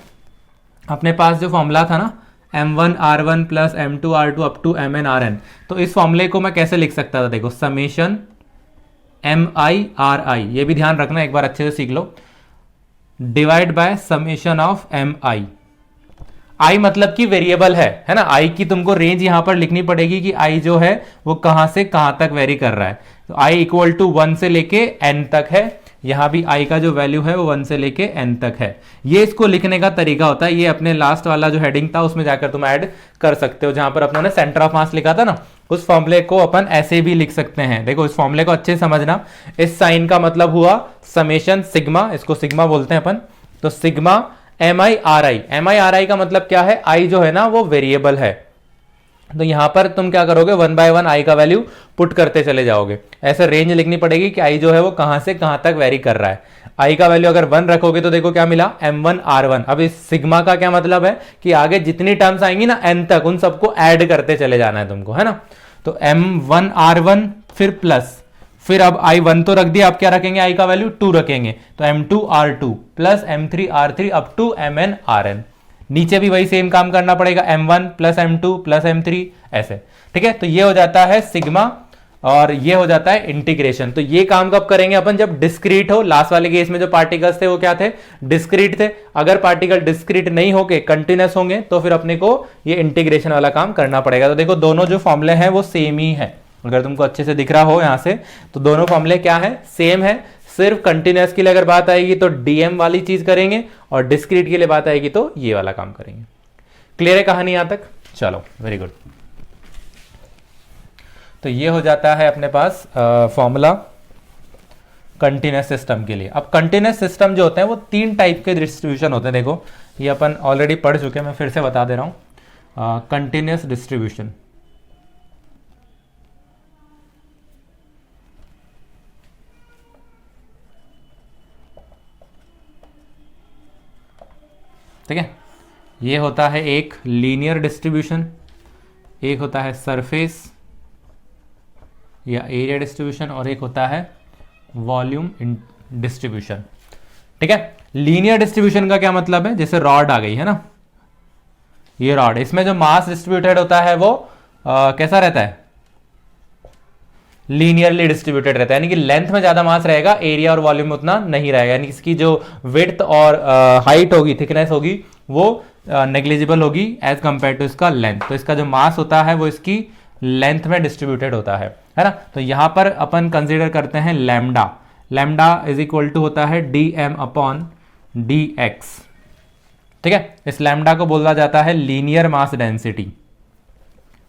अपने पास जो फॉर्मूला था ना, m1r1 plus m2r2 up to mn तो इस फॉर्मूले को मैं कैसे लिख सकता था, देखो समेशन mi ये भी ध्यान रखना, एक बार अच्छे से सीख लो, divide by summation of mi मतलब कि वेरिएबल है ना, i की तुमको रेंज यहां पर लिखनी पड़ेगी कि i जो है वो कहां से कहां तक वेरी कर रहा है। तो i इक्वल टू 1 से लेके n तक है, यहां भी i का जो वैल्यू है वो 1 से लेके n तक है। ये इसको लिखने का तरीका होता है, ये अपने लास्ट वाला जो हेडिंग था उसमें जाकर तुम ऐड कर सकते हो, जहां पर अपनों ने सेंटर ऑफ मास लिखा था ना, उस फॉर्मूले को अपन ऐसे भी लिख सकते हैं। देखो इस फॉर्मूले को अच्छे समझना, इस साइन का मतलब हुआ समेशन सिग्मा, इसको सिग्मा बोलते हैं अपन, तो सिग्मा mi ri का मतलब क्या है, i जो है ना वो वेरिएबल है, तो यहां पर तुम क्या करोगे, 1 बाय 1 आई का वैल्यू पुट करते चले जाओगे। ऐसे रेंज लिखनी पड़ेगी कि आई जो है वो कहां से कहां तक वेरी कर रहा है। आई का वैल्यू अगर 1 रखोगे तो देखो क्या मिला, m1 r1। अब इस सिग्मा का क्या मतलब है कि आगे जितनी टर्म्स आएंगी ना n तक, उन सबको ऐड करते चले जाना है तुमको, है ना। तो m1 r1 फिर प्लस, फिर अब i1 तो रख दिया, अब क्या रखेंगे, आई का वैल्यू 2 रखेंगे, तो m2 r2 plus m3 r3 up to mn rn। नीचे भी वही सेम काम करना पड़ेगा, m1 plus m2 plus m3 ऐसे, ठीक है। तो ये हो जाता है सिग्मा और ये हो जाता है इंटीग्रेशन। तो ये काम कब करेंगे अपन, जब डिस्क्रीट हो। लास्ट वाले केस में जो पार्टिकल्स थे वो क्या थे, डिस्क्रीट थे। अगर पार्टिकल डिस्क्रीट नहीं होके कंटिन्यूस होंगे तो फिर अपने को ये इंटीग्रेशन वाला काम करना पड़ेगा। तो देखो दोनों जो फॉर्मूले हैं वो सेम ही है, अगर तुमको अच्छे से दिख रहा हो यहां से, तो दोनों फॉर्मूले क्या है, सेम है। सिर्फ कंटिन्यूस के लिए अगर बात आएगी तो डीएम वाली चीज करेंगे, और डिस्क्रीट के लिए बात आएगी तो ये वाला काम करेंगे। क्लियर है कहानी यहां तक, चलो वेरी गुड। तो ये हो जाता है अपने पास फॉर्मूला कंटिन्यूस सिस्टम के लिए। अब कंटिन्यूस सिस्टम जो होते हैं वो 3 टाइप के डिस्ट्रीब्यूशन होते हैं। देखो ये अपन ऑलरेडी पढ़ चुके हैं, मैं फिर से बता दे रहा हूं। कंटिन्यूस डिस्ट्रीब्यूशन, ठीक है। ये होता है एक लीनियर डिस्ट्रीब्यूशन, एक होता है सरफेस या एरिया डिस्ट्रीब्यूशन, और एक होता है वॉल्यूम डिस्ट्रीब्यूशन, ठीक है। लीनियर डिस्ट्रीब्यूशन का क्या मतलब है, जैसे रॉड आ गई है ना, ये रॉड, इसमें जो मास डिस्ट्रीब्यूटेड होता है वो कैसा रहता है, लीनियरली डिस्ट्रीब्यूटेड रहता है, यानी कि लेंथ में ज्यादा मास रहेगा, एरिया और वॉल्यूम उतना नहीं रहेगा, यानी इसकी जो विड्थ और हाइट होगी, थिकनेस होगी, वो नेग्लिजिबल होगी एज कंपेयर टू इसका लेंथ। तो इसका जो मास होता है वो इसकी लेंथ में डिस्ट्रीब्यूटेड होता है ना। तो यहां पर अपन कंसीडर करते हैं lambda, lambda is equal to होता है dm अपॉन dx, ठीक है। इस लैम्डा को बोला जाता है लीनियर मास डेंसिटी।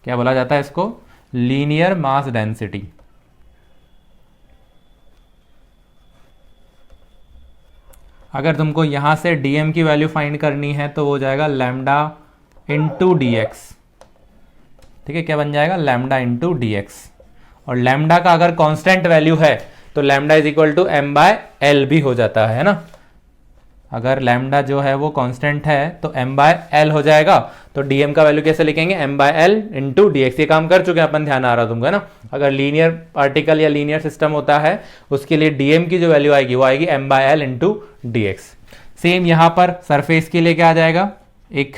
क्या बोला जाता है इसको, लीनियर मास डेंसिटी। अगर तुमको यहां से dm की वैल्यू फाइंड करनी है तो वो हो जाएगा लैम्डा इंटू dx, ठीक है। क्या बन जाएगा, लैम्डा इंटू dx। और लैम्डा का अगर कांस्टेंट वैल्यू है तो lambda is equal to m by l भी हो जाता है ना। अगर लैम्डा जो है वो कांस्टेंट है तो m बाय एल हो जाएगा। तो dm का वैल्यू कैसे लिखेंगे, m by L into dx। ये काम कर चुके हैं अपन, ध्यान आ रहा तुमको, है ना। अगर लीनियर पार्टिकल या लीनियर सिस्टम होता है उसके लिए dm की जो वैल्यू आएगी वो आएगी m by L into dx। Same यहां पर सरफेस के लिए क्या आ जाएगा, एक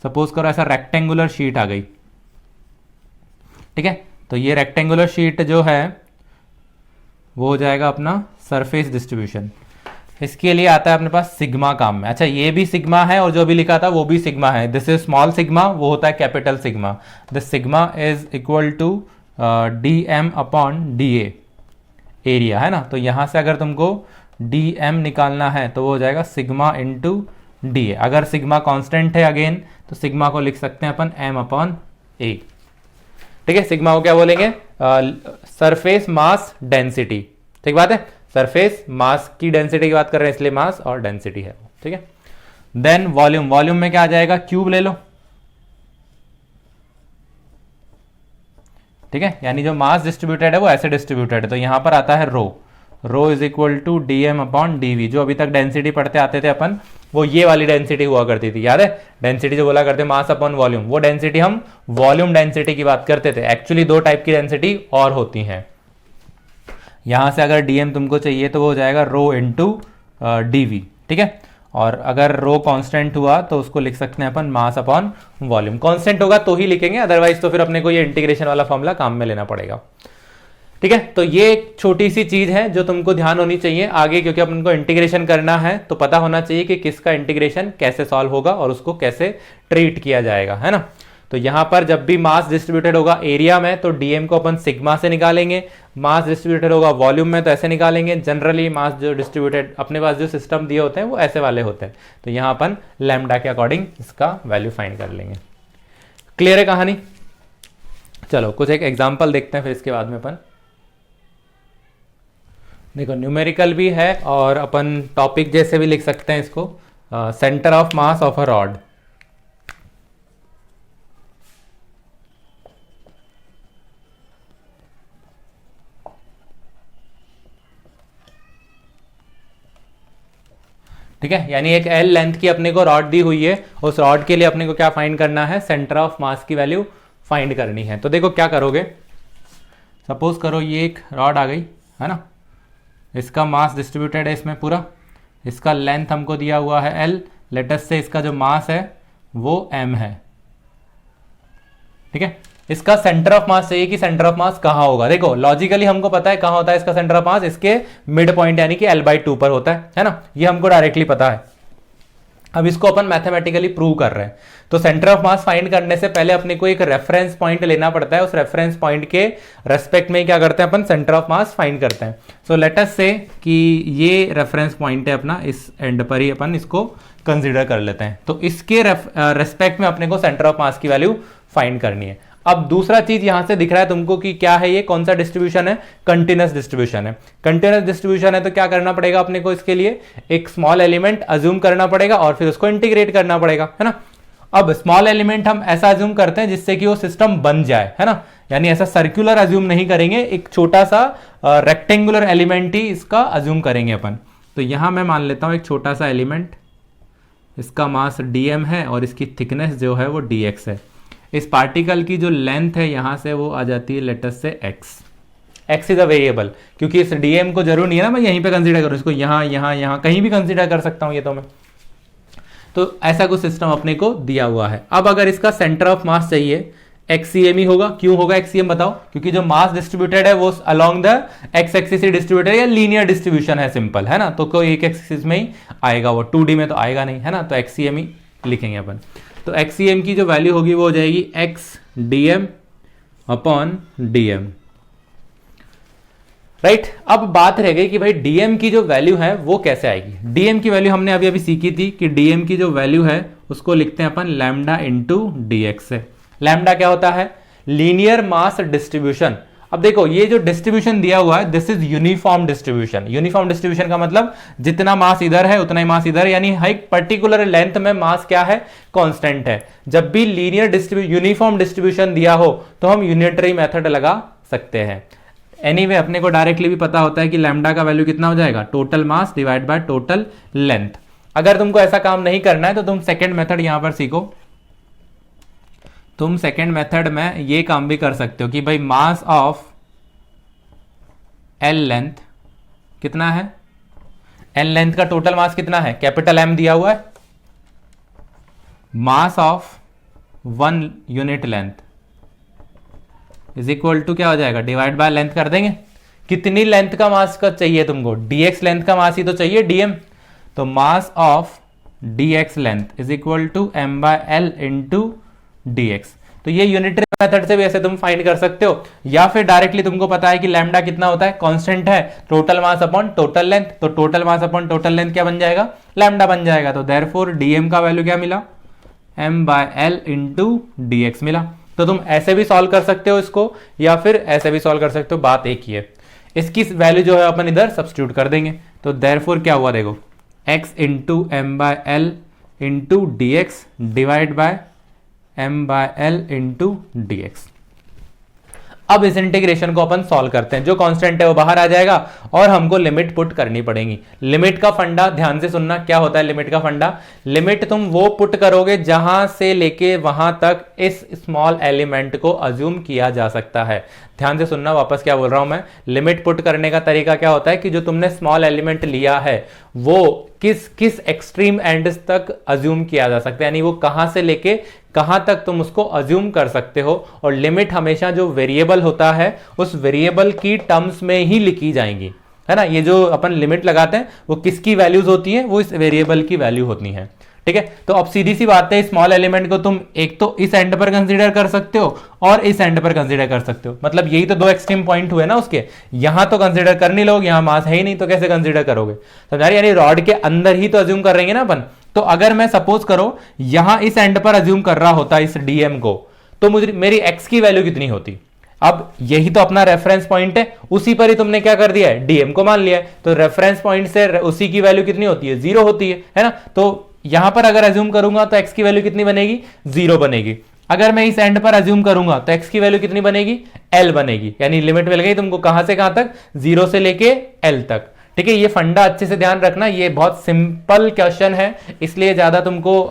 सपोज करो ऐसा रेक्टेंगुलर शीट आ गई, ठीक है। तो ये रेक्टेंगुलर शीट जो है वो हो जाएगा अपना सरफेस डिस्ट्रीब्यूशन। इसके लिए आता है अपने पास सिग्मा काम में। अच्छा ये भी सिग्मा है और जो भी लिखा था वो भी सिग्मा है। दिस इज स्मॉल सिग्मा, वो होता है capital sigma. This sigma is equal to dm upon dA, area, है ना। तो यहां से अगर तुमको dm निकालना है तो वो हो जाएगा सिग्मा इंटू dA। अगर सिग्मा कांस्टेंट है अगेन तो सिग्मा को लिख सकते हैं अपन m अपॉन a, ठीक है। सिग्मा को क्या बोलेंगे, सरफेस मास डेंसिटी, ठीक बात है। सरफेस मास की डेंसिटी की बात कर रहे हैं इसलिए मास और डेंसिटी है, ठीक है। देन वॉल्यूम, वॉल्यूम में क्या आ जाएगा, क्यूब ले लो, ठीक है। यानी जो मास डिस्ट्रीब्यूटेड है वो ऐसे डिस्ट्रीब्यूटेड है। तो यहां पर आता है rho, rho is equal to dm upon dv। जो अभी तक डेंसिटी पढ़ते आते थे अपन, वो ये वाली डेंसिटी हुआ करती थी, याद है। डेंसिटी जो बोला करते मास अपॉन वॉल्यूम, वो डेंसिटी हम वॉल्यूम डेंसिटी की बात करते थे। एक्चुअली 2 टाइप की डेंसिटी और होती हैं। यहां से अगर dm तुमको चाहिए तो वो हो जाएगा रो इंटू dv, ठीक है। और अगर रो कांस्टेंट हुआ तो उसको लिख सकते हैं अपन मास अपॉन वॉल्यूम। कांस्टेंट होगा तो ही लिखेंगे, अदरवाइज तो फिर अपने को ये इंटीग्रेशन वाला फॉर्मूला काम में लेना पड़ेगा, ठीक है। तो ये एक छोटी सी चीज है जो तुमको ध्यान होनी चाहिए आगे, क्योंकि अपन को इंटीग्रेशन करना है तो पता होना चाहिए कि किसका इंटीग्रेशन कैसे सॉल्व होगा और उसको कैसे ट्रीट किया जाएगा, है ना। तो यहां पर जब भी मास डिस्ट्रीब्यूटेड होगा एरिया में तो dm को अपन सिग्मा से निकालेंगे, मास डिस्ट्रीब्यूटेड होगा वॉल्यूम में तो ऐसे निकालेंगे। जनरली मास जो डिस्ट्रीब्यूटेड अपने पास जो सिस्टम दिए होते हैं वो ऐसे वाले होते हैं। तो यहां अपन लैम्डा के अकॉर्डिंग इसका वैल्यू फाइंड कर लेंगे। क्लियर है कहानी, चलो कुछ एक एग्जाम्पल देखते हैं फिर इसके बाद में अपन। देखो न्यूमेरिकल भी है और अपन टॉपिक जैसे भी लिख सकते हैं इसको, centre of mass of a rod. ठीक है, यानी एक एल लेंथ की अपने को रॉड दी हुई है, उस रॉड के लिए अपने को क्या फाइंड करना है, सेंटर ऑफ मास की वैल्यू फाइंड करनी है। तो देखो क्या करोगे, सपोज करो ये एक रॉड आ गई है ना, इसका मास डिस्ट्रीब्यूटेड है इसमें पूरा, इसका लेंथ हमको दिया हुआ है एल, लेटस से इसका जो मास है वो एम है। ठीक है, इसका सेंटर ऑफ मास चाहिए कि सेंटर ऑफ मास कहां होगा। देखो लॉजिकली हमको पता है कहां होता है इसका सेंटर ऑफ मास, इसके मिड पॉइंट यानी कि L/2 पर होता है ना, ये हमको डायरेक्टली पता है। अब इसको अपन मैथमेटिकली प्रूव कर रहे हैं, तो सेंटर ऑफ मास फाइंड करने से पहले अपने को एक रेफरेंस पॉइंट लेना पड़ता है, उस रेफरेंस पॉइंट के रेस्पेक्ट में क्या करते हैं अपन, सेंटर ऑफ मास फाइंड करते हैं। सो लेट अस से कि ये रेफरेंस पॉइंट है अपना, इस एंड पर ही अपन इसको कंसीडर कर लेते हैं। तो इसके रेस्पेक्ट में अपने को सेंटर ऑफ मास की वैल्यू फाइंड करनी है। अब दूसरा चीज यहां से दिख रहा है तुमको कि क्या है, ये कौन सा डिस्ट्रीब्यूशन है, कंटिन्यूअस डिस्ट्रीब्यूशन है। कंटिन्यूअस डिस्ट्रीब्यूशन है तो क्या करना पड़ेगा अपने को, इसके लिए एक स्मॉल एलिमेंट अज्यूम करना पड़ेगा और फिर उसको इंटीग्रेट करना पड़ेगा, है ना। अब स्मॉल एलिमेंट हम ऐसा अज्यूम करते हैं जिससे कि वो सिस्टम बन जाए, है ना, यानी ऐसा सर्कुलर अज्यूम नहीं करेंगे, एक छोटा सा रेक्टेंगुलर एलिमेंट ही इसका अज्यूम करेंगे अपन। तो यहां मैं मान लेता हूं एक छोटा सा एलिमेंट, इसका मास dm है और इसकी थिकनेस जो है वो dx है। इस पार्टिकल की जो लेंथ है यहां से वो आ जाती है let's say x is a variable, क्योंकि इस dm को जरूर नहीं है ना मैं यहीं पे कंसीडर करूं, इसको यहां यहां यहां कहीं भी कंसीडर कर सकता हूं ये तो मैं। तो ऐसा कुछ सिस्टम अपने को दिया हुआ है। अब अगर इसका सेंटर ऑफ मास चाहिए, XCM ही होगा। क्यों होगा XCM बताओ, क्योंकि जो मास डिस्ट्रीब्यूटेड है वो along the x axis he distributed या लीनियर डिस्ट्रीब्यूशन है, सिंपल है ना, तो कोई एक एक्सिस में ही आएगा, वो 2D में तो आएगा नहीं, है ना, तो XCM ही लिखेंगे अपन। तो XCM की जो वैल्यू होगी वो हो जाएगी x dm upon dm, right. अब बात रह गई कि भाई dm की जो वैल्यू है वो कैसे आएगी। dm की वैल्यू हमने अभी अभी सीखी थी कि dm की जो वैल्यू है उसको लिखते हैं अपन लैम्डा इंटू dx से। लैम्डा क्या होता है, लीनियर मास डिस्ट्रीब्यूशन। अब देखो ये जो डिस्ट्रीब्यूशन दिया हुआ है this is uniform distribution. Uniform distribution का मतलब जितना मास इधर है उतना ही मास इधर, यानी एक पर्टिकुलर लेंथ में मास क्या है, कांस्टेंट है। जब भी लीनियर डिस्ट्रीब्यूशन यूनिफॉर्म डिस्ट्रीब्यूशन दिया हो तो हम यूनिटरी मेथड लगा सकते हैं। एनीवे अपने को डायरेक्टली भी पता होता है कि लैम्डा का वैल्यू कितना हो जाएगा, total mass divide by total length. अगर तुमको ऐसा काम नहीं करना है तो तुम सेकेंड मेथड यहां पर सीखो। तुम सेकेंड मेथड में ये काम भी कर सकते हो कि भाई मास ऑफ एल लेंथ कितना है, एल लेंथ का टोटल मास कितना है, कैपिटल M दिया हुआ है, mass of 1 unit length is equal to क्या हो जाएगा, डिवाइड बाय लेंथ कर देंगे। कितनी लेंथ का मास का चाहिए तुमको, dx लेंथ का मास ही तो चाहिए dm, तो mass of dx length is equal to m/l into dx। तो ये यूनिटरी मेथड से भी ऐसे तुम फाइंड कर सकते हो, या फिर डायरेक्टली तुमको पता है कि लैम्डा कितना होता है, कांस्टेंट है, total mass upon total length, तो total mass upon total length क्या बन जाएगा, लैम्डा बन जाएगा। तो देयरफॉर dm का वैल्यू क्या मिला, m/l इंटू dx मिला। तो तुम ऐसे भी सॉल्व कर सकते हो इसको, या फिर ऐसे भी सॉल्व कर सकते हो, बात एक ही है। इसकी वैल्यू जो है अपन इधर सब्स्टिट्यूट कर देंगे। तो देयरफॉर क्या हुआ देखो, x into m/l into dx divide by m/l into dx। अब इस इंटीग्रेशन को अपन सॉल्व करते हैं, जो कांस्टेंट है वो बाहर आ जाएगा और हमको लिमिट पुट करनी पड़ेगी। लिमिट का फंडा ध्यान से सुनना, क्या होता है लिमिट का फंडा, लिमिट तुम वो पुट करोगे जहां से लेके वहां तक इस स्मॉल एलिमेंट को अज्यूम किया जा सकता है। ध्यान से सुनना, वापस क्या बोल रहा हूं मैं, लिमिट पुट करने का तरीका क्या होता है कि जो तुमने स्मॉल एलिमेंट लिया है वो किस एक्सट्रीम एंड्स तक अज्यूम किया जा सकता है, यानी वो कहां से लेके कहां तक तुम उसको अज्यूम कर सकते हो। और लिमिट हमेशा जो वेरिएबल होता है उस वेरिएबल की टर्म्स में ही लिखी जाएंगी, है ना। ये जो अपन लिमिट लगाते हैं वो किसकी वैल्यूज होती है, वो इस वेरिएबल की वैल्यू होती है, ठीक है। तो अब सीधी सी बात है, स्मॉल एलिमेंट को तुम एक तो इस एंड पर कंसीडर कर सकते हो और इस एंड पर कंसीडर कर सकते हो, मतलब यही तो दो एक्सट्रीम पॉइंट हुए ना उसके। यहां तो कंसीडर कर नहीं लोगे, यहां मास है ही नहीं तो कैसे कंसीडर करोगे, समझ यानी रॉड के अंदर ही तो अज्यूम कर रहेंगे ना अपन। तो अगर मैं सपोज करो यहां इस एंड पर अज्यूम कर रहा होता इस डीएम को, तो मुझे मेरी एक्स की वैल्यू कितनी होती। अब यही तो अपना रेफरेंस पॉइंट है, उसी पर ही तुमने क्या कर दिया है, डीएम को मान लिया है। तो रेफरेंस पॉइंट से उसी की वैल्यू कितनी होती है, 0 होती है ना। तो यहां पर अगर अज्यूम करूंगा तो एक्स की वैल्यू कितनी बनेगी, 0 बनेगी। अगर मैं इस एंड पर अज्यूम करूंगा तो एक्स की वैल्यू कितनी बनेगी, एल बनेगी, यानी लिमिट मिल गई तुमको कहां से कहां तक, 0 से लेके एल तक, ठीक है, ये फंडा अच्छे से ध्यान रखना, ये बहुत सिंपल क्वेश्चन है, इसलिए ज्यादा तुमको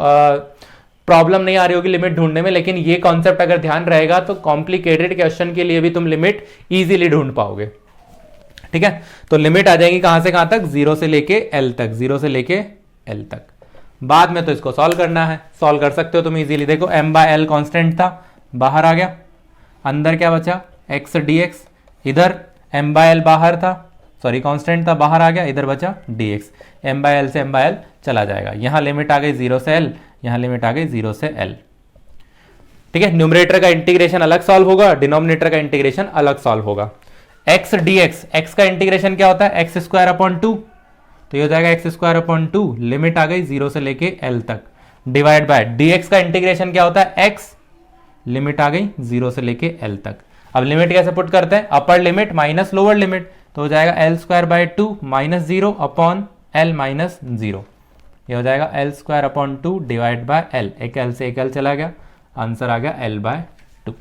प्रॉब्लम नहीं आ रही होगी लिमिट ढूंढने में, लेकिन ये कॉन्सेप्ट अगर ध्यान रहेगा तो कॉम्प्लिकेटेड क्वेश्चन के लिए भी तुम लिमिट इजीली ढूंढ पाओगे। ठीक है, तो लिमिट आ जाएगी कहां से कहां तक, 0 से लेके एल तक, 0 से लेके एल तक। बाद में तो इसको सॉल्व करना है, सॉल्व कर सकते हो तुम इजीली। देखो m बाय एल कॉन्स्टेंट था, बाहर आ गया, अंदर क्या बचा x dx, इधर m बाय एल बाहर था, सॉरी कांस्टेंट था, बाहर आ गया, इधर बचा dx, m बाय एल से m बाय एल चला जाएगा, यहां लिमिट आ गई 0 से l, यहां लिमिट आ गई 0 से l। ठीक है, न्यूमरेटर का इंटीग्रेशन अलग सॉल्व होगा, डिनोमिनेटर का इंटीग्रेशन अलग सॉल्व होगा। x dx, x का इंटीग्रेशन क्या होता है, एक्स स्क्वायर अपॉन 2, तो ये हो जाएगा एक्स स्क्वायर अपॉन 2, लिमिट आ गई 0 से लेके l तक, डिवाइड बाय dx का इंटीग्रेशन क्या होता है x, लिमिट आ गई 0 से लेके l तक। अब लिमिट कैसे पुट करते हैं, upper limit minus lower limit, तो हो जाएगा L square by 2 minus 0 upon l minus 0, ये हो जाएगा L square upon 2 divide by l, एक l से एक l चला गया, आंसर आ गया l बाय 2।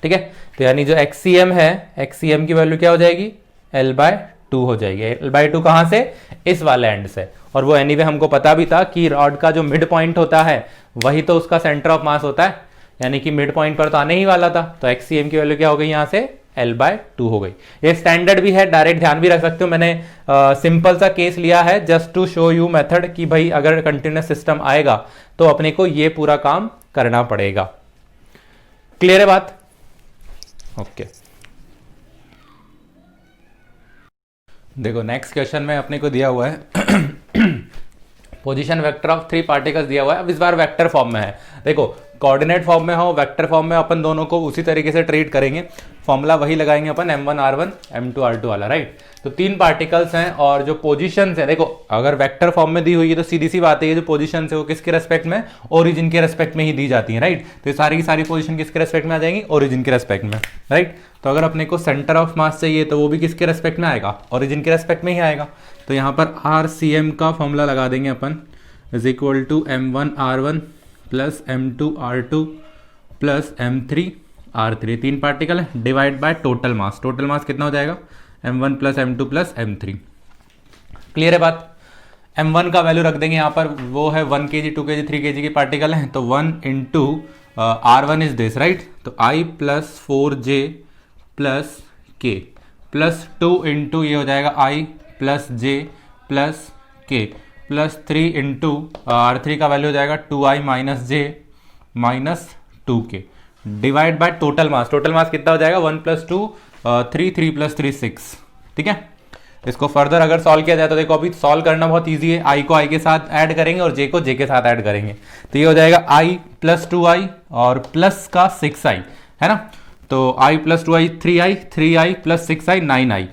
ठीक है, तो यानी जो XCM है, XCM की वैल्यू क्या हो जाएगी, l बाय 2 हो जाएगी। l बाय 2 कहां से, इस वाले एंड से, और वो एनीवे हमको पता भी था कि रॉड का जो मिड पॉइंट होता है वही तो उसका सेंटर ऑफ मास होता है, यानी कि मिड पॉइंट पर तो आने ही वाला था, तो XCM की वैल्यू क्या हो गई यहां से, l बाय 2 हो गई। ये स्टैंडर्ड भी है, डायरेक्ट ध्यान भी रख सकते हो, मैंने सिंपल सा केस लिया है just to show you method कि भाई अगर कंटिन्यूस सिस्टम आएगा तो अपने को ये पूरा काम करना पड़ेगा। क्लियर है बात, ओके। देखो नेक्स्ट क्वेश्चन में अपने को दिया हुआ है पोजीशन वेक्टर ऑफ 3 पार्टिकल्स दिया हुआ है, अब इस बार वेक्टर फॉर्म में है। देखो कोऑर्डिनेट फॉर्म में हो, वेक्टर फॉर्म में अपन दोनों को उसी तरीके से ट्रीट करेंगे, फॉर्मूला वही लगाएंगे अपन m1 r1 m2 r2 वाला, राइट। तो 3 पार्टिकल्स हैं और जो पोजीशंस हैं, देखो अगर वेक्टर फॉर्म में दी हुई है तो सीधी सी बात है, ये जो पोजीशंस है वो किसके रेस्पेक्ट में, ओरिजिन के रेस्पेक्ट में ही दी जाती है, राइट। तो ये सारी की सारी पोजीशन किसके रेस्पेक्ट में आ जाएंगी, ओरिजिन के रेस्पेक्ट में, राइट। तो अगर अपने को सेंटर ऑफ मास चाहिए तो वो भी किसके रेस्पेक्ट में आएगा, ओरिजिन के रेस्पेक्ट में ही आएगा। तो यहाँ पर RCM का फॉर्मूला लगा देंगे अपन, is equal to m1 r1 plus m2 r2 plus m3 r3, 3 particle है, divide by total mass, total mass कितना हो जाएगा, m1 plus m2 plus m3। Clear है बात। m1 का वैल्यू रख देंगे यहाँ पर, वो है 1 kg 2 kg 3 kg की पार्टिकल है, तो 1 into r1 is this, right. तो i plus 4j plus k plus 2 into ये हो जाएगा i plus j plus k plus 3 into r3 का वैल्यू हो जाएगा 2i minus j minus 2k divide by total mass, total mass कितना हो जाएगा 1 प्लस 2 3, 3 प्लस 3 6। ठीक है, इसको फर्दर अगर सॉल्व किया जाए तो देखो अभी सॉल्व करना बहुत इजी है, i को i के साथ ऐड करेंगे और j को j के साथ ऐड करेंगे, तो ये हो जाएगा i प्लस 2i और प्लस का 6i, है ना। तो i plus 2i 3i, 3i plus 6i 9i,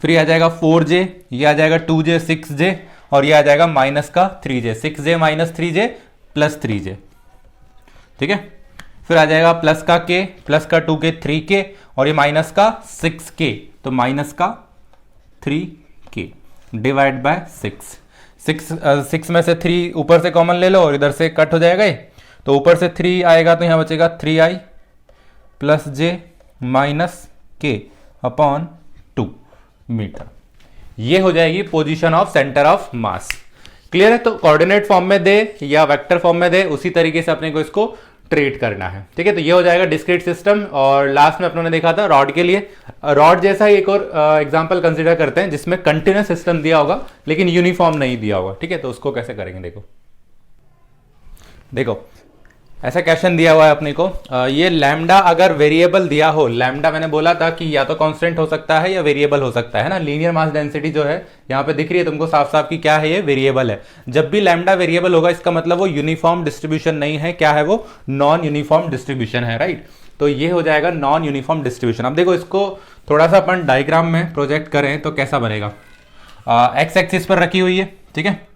फिर ये आ जाएगा 4j, ये आ जाएगा 2j 6j और ये आ जाएगा माइनस का 3j, 6j minus 3j plus 3j। ठीक है, फिर आ जाएगा प्लस का k, प्लस का 2k 3k और ये माइनस का 6k, तो माइनस का 3k डिवाइड बाय 6 में से 3 ऊपर से कॉमन ले लो और इधर से कट हो जाएगा ये, तो ऊपर से 3 आएगा तो यहां बचेगा 3i plus j minus k upon 2 metre. ये हो जाएगी position of centre of mass. Clear है, तो कोऑर्डिनेट फॉर्म में दे या वेक्टर फॉर्म में दे उसी तरीके से अपने को इसको ट्रीट करना है। ठीक है, तो ये हो जाएगा डिस्क्रीट सिस्टम। और लास्ट में अपनों ने देखा था रॉड के लिए, रॉड जैसा ही एक और एग्जांपल कंसीडर करते हैं जिसमें कंटिन्यूस सिस्टम दिया होगा लेकिन यूनिफॉर्म नहीं दिया होगा। ठीक है, तो उसको कैसे करेंगे, देखो ऐसा क्वेश्चन दिया हुआ है अपने को, ये लैम्डा अगर वेरिएबल दिया हो, लैम्डा मैंने बोला था कि या तो कांस्टेंट हो सकता है या वेरिएबल हो सकता है ना। लीनियर मास डेंसिटी जो है यहाँ पे दिख रही है तुमको साफ साफ कि क्या है, ये वेरिएबल है। जब भी लैम्डा वेरिएबल होगा इसका मतलब वो यूनिफॉर्म डिस्ट्रीब्यूशन नहीं है, क्या है वो, नॉन यूनिफॉर्म डिस्ट्रीब्यूशन है, राइट। तो ये हो जाएगा नॉन यूनिफॉर्म डिस्ट्रीब्यूशन। अब देखो इसको थोड़ा सा अपन डायग्राम में प्रोजेक्ट करें तो कैसा बनेगा, एक्स एक्सिस पर रखी हुई है, ठीक है,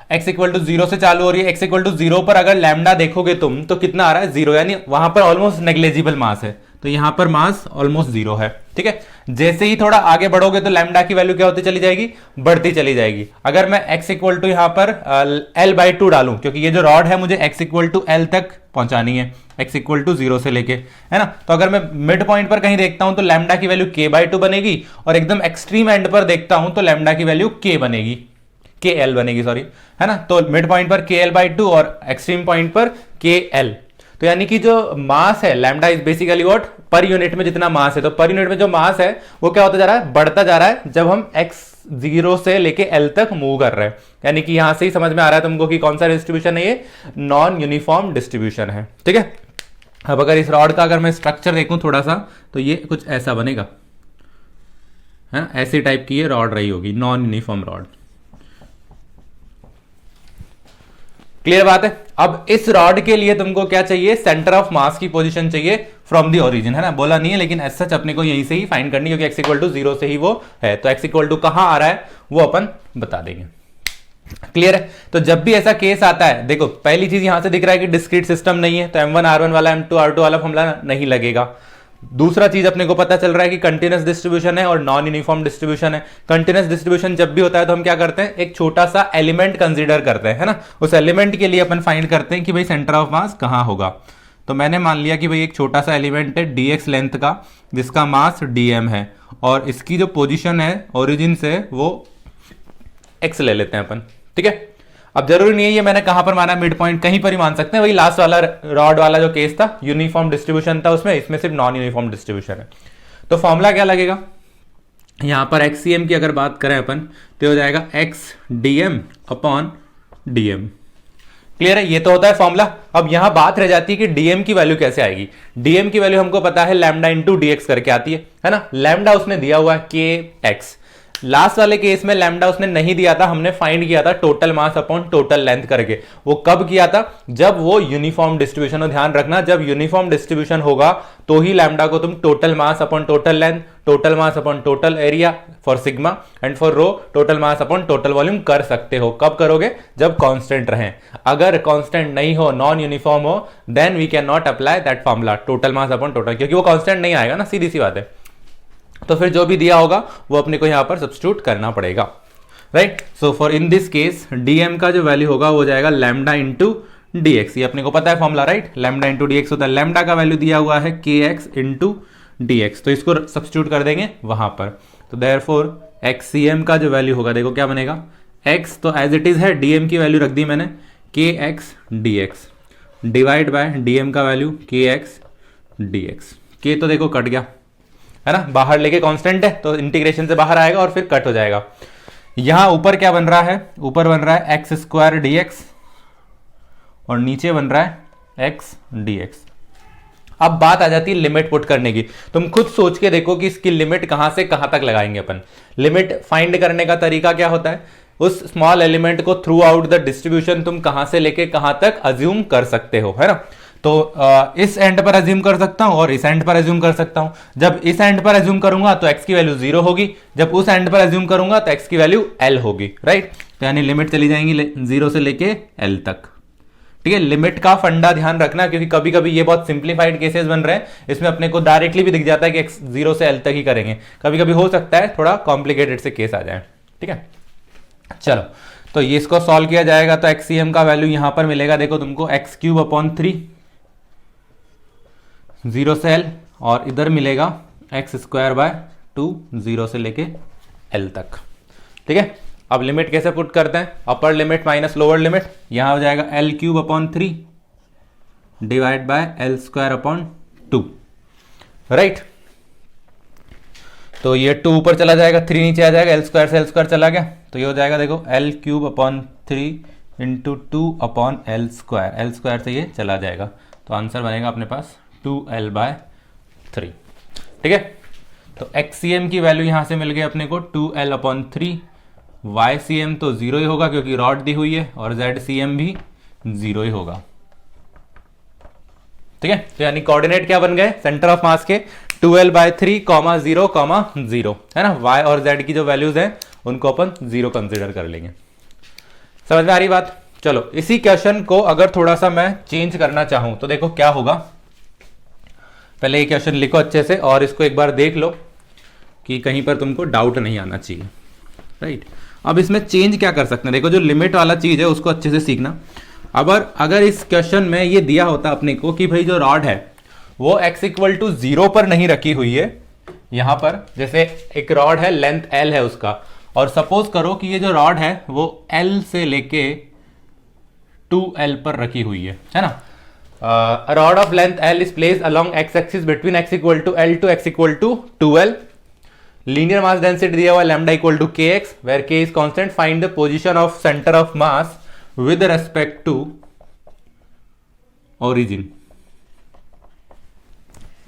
x इक्वल टू 0 से चालू हो रही है। x इक्वल टू 0 पर अगर लैम्डा देखोगे तुम तो कितना आ रहा है, 0, यानी वहां पर ऑलमोस्ट नेग्लेजिबल मास है। तो यहां पर मास ऑलमोस्ट 0 है, ठीक है। जैसे ही थोड़ा आगे बढ़ोगे तो लैम्डा की वैल्यू क्या होती चली जाएगी, बढ़ती चली जाएगी। अगर मैं x इक्वल टू यहां पर l/2 डालूं, क्योंकि ये जो रॉड है मुझे x इक्वल टू l तक पहुंचानी है, x इक्वल टू 0 से लेके, है ना। तो अगर मैं मिड पॉइंट पर कहीं देखता हूं तो लैम्डा की वैल्यू k/2 बनेगी, और एकदम एक्सट्रीम एंड पर देखता हूं तो लैम्डा की वैल्यू k बनेगी, KL बनेगी, सॉरी, है ना। तो मिड पॉइंट पर KL/2 और एक्सट्रीम पॉइंट पर KL। तो यानी कि जो मास है lambda is basically what, per unit में जितना मास है, तो पर यूनिट में जो मास है वो क्या होता जा रहा है, बढ़ता जा रहा है जब हम x0 से लेके L तक मूव कर रहे हैं। यानी कि यहां से ही समझ में आ रहा है तुमको कि कौन सा डिस्ट्रीब्यूशन है, ये नॉन यूनिफॉर्म डिस्ट्रीब्यूशन है, ठीक है। अब अगर इस रॉड का अगर मैं स्ट्रक्चर देखूं थोड़ा सा, तो ये कुछ ऐसा बनेगा, है ना, ऐसी टाइप की ये रॉड रही होगी, नॉन यूनिफॉर्म रॉड। क्लियर बात है। अब इस रॉड के लिए तुमको क्या चाहिए, सेंटर ऑफ मास की पोजीशन चाहिए फ्रॉम द ओरिजिन, है ना, बोला नहीं है लेकिन एज सच अपने को यहीं से ही फाइंड करनी, क्योंकि x इक्वल टू 0 से ही वो है, तो x इक्वल टू कहां आ रहा है वो अपन बता देंगे। क्लियर है। तो जब भी ऐसा केस आता है, देखो पहली चीज यहां से दिख रहा है कि डिस्क्रीट सिस्टम नहीं है, तो M1 R1 वाला M2 R2 वाला फॉर्मूला नहीं लगेगा। दूसरा चीज अपने को पता चल रहा है कि कंटिन्यूअस डिस्ट्रीब्यूशन है और नॉन यूनिफॉर्म डिस्ट्रीब्यूशन है। कंटिन्यूअस डिस्ट्रीब्यूशन जब भी होता है तो हम क्या करते हैं, एक छोटा सा एलिमेंट कंसीडर करते हैं, है ना। उस एलिमेंट के लिए अपन फाइंड करते हैं कि भाई सेंटर ऑफ मास कहां होगा। तो मैंने मान लिया कि भाई एक छोटा सा एलिमेंट है dx लेंथ का, जिसका मास dm है, और इसकी जो पोजिशन है ओरिजिन से वो x ले लेते हैं अपन, ठीक है। अब जरूरी नहीं है ये मैंने कहां पर माना, मिड पॉइंट कहीं पर ही मान सकते हैं। वही लास्ट वाला रॉड वाला जो केस था, यूनिफॉर्म डिस्ट्रीब्यूशन था उसमें, इसमें सिर्फ नॉन यूनिफॉर्म डिस्ट्रीब्यूशन है। तो फॉर्मूला क्या लगेगा, यहां पर XCM की अगर बात करें अपन तो हो जाएगा x dm upon dm। Clear है, ये तो होता है फॉर्मूला। अब यहां बात रह जाती है कि dm की वैल्यू कैसे आएगी। dm की वैल्यू हमको पता है लैम्डा इंटू dx करके आती है ना। लैम्डा उसने दिया हुआ है kx, लास्ट वाले केस में लैम्डा उसने नहीं दिया था, हमने फाइंड किया था total mass upon total length करके। वो कब किया था, जब वो यूनिफॉर्म डिस्ट्रीब्यूशन हो। ध्यान रखना, जब यूनिफॉर्म डिस्ट्रीब्यूशन होगा तो ही लैम्डा को तुम total mass upon total length, total mass upon total area for sigma and for rho total mass upon total volume कर सकते हो। कब करोगे, जब कांस्टेंट रहे। अगर कांस्टेंट नहीं हो, नॉन यूनिफॉर्म हो, then we can not apply that formula total mass upon total, क्योंकि वो कांस्टेंट नहीं आएगा ना, सीधी सी बात है। तो फिर जो भी दिया होगा वो अपने को यहां पर सब्स्टिट्यूट करना पड़ेगा, right. So for in this case dm का जो वैल्यू होगा वो जाएगा लैम्डा इंटू dx, ये अपने को पता है formula, right. Lambda into dx होता है, लैम्डा का वैल्यू दिया हुआ है kx इंटू dx, तो इसको सब्स्टिट्यूट कर देंगे वहां पर। तो देयरफॉर XCM का जो वैल्यू होगा, देखो क्या बनेगा, x तो एज इट इज है, dm की वैल्यू रख दी मैंने kx dx divide by dm का वैल्यू kx dx। k तो देखो कट गया, है ना, बाहर लेके कांस्टेंट है तो इंटीग्रेशन से बाहर आएगा और फिर कट हो जाएगा। यहां ऊपर क्या बन रहा है, ऊपर बन रहा है एक्स स्क्वायर dx और नीचे बन रहा है x dx। अब बात आ जाती है लिमिट पुट करने की। तुम खुद सोच के देखो कि इसकी लिमिट कहां से कहां तक लगाएंगे अपन। लिमिट फाइंड करने का तरीका क्या होता है, उस स्मॉल एलिमेंट को थ्रू आउट द डिस्ट्रीब्यूशन तुम कहां से लेके कहां तक अज्यूम कर सकते हो, है ना। तो इस एंड पर अज्यूम कर सकता हूं और इस एंड पर अज्यूम कर सकता हूं। जब इस एंड पर अज्यूम करूंगा तो x की वैल्यू 0 होगी, जब उस एंड पर अज्यूम करूंगा तो x की वैल्यू l होगी, राइट। तो यानी लिमिट चली जाएंगी 0 से लेके l तक, ठीक है। लिमिट का फंडा ध्यान रखना, क्योंकि कभी कभी ये बहुत सिंप्लीफाइड केसेस बन रहे हैं, इसमें अपने को डायरेक्टली भी दिख जाता है कि x 0 से l तक ही करेंगे। कभी कभी हो सकता है थोड़ा कॉम्प्लिकेटेड से केस आ जाए, ठीक है। चलो, तो ये इसको सॉल्व किया जाएगा तो XCM का वैल्यू यहां पर मिलेगा, देखो तुमको x³ अपॉन 3 0 से l, और इधर मिलेगा x² बाय 2 0 से लेके l तक, ठीक है। अब लिमिट कैसे पुट करते हैं, upper limit minus lower limit, यहां हो जाएगा l³ upon 3 divide by l² upon 2, right. तो ये 2 ऊपर चला जाएगा, 3 नीचे आ जाएगा, l² से l² चला गया, तो ये हो जाएगा देखो l³ upon 3 into 2 upon l² से ये चला जाएगा, तो आंसर बनेगा अपने पास 2l/3, ठीक है। तो XCM की वैल्यू यहां से मिल गई अपने को 2l अपॉन 3, YCM तो 0 ही होगा क्योंकि रॉड दी हुई है, और ZCM भी 0 ही होगा, ठीक है। तो यानी कोऑर्डिनेट क्या बन गए सेंटर ऑफ मास के, 2l/3, 0, 0, है ना। Y और Z की जो वैल्यूज हैं उनको अपन 0 कंसिडर कर लेंगे। समझ में आ रही बात। चलो, इसी क्वेश्चन को अगर थोड़ा सा मैं चेंज करना चाहूं तो देखो क्या होगा। पहले ये क्वेश्चन लिखो अच्छे से और इसको एक बार देख लो कि कहीं पर तुमको डाउट नहीं आना चाहिए, राइट। अब इसमें चेंज क्या कर सकते हैं, देखो जो लिमिट वाला चीज है उसको अच्छे से सीखना। अगर इस क्वेश्चन में ये दिया होता अपने को कि भाई जो रॉड है वो x इक्वल टू 0 पर नहीं रखी हुई है, यहां पर जैसे एक रॉड है, लेंथ l है उसका, और सपोज करो कि ये जो रॉड है वो l से लेके 2l पर रखी हुई है ना। Rod of length l is placed along x axis between x equal to l to x equal to 2l। Linear mass density दिया हुआ lambda equal to kx, where k is constant. Find the position of centre of mass with respect to origin.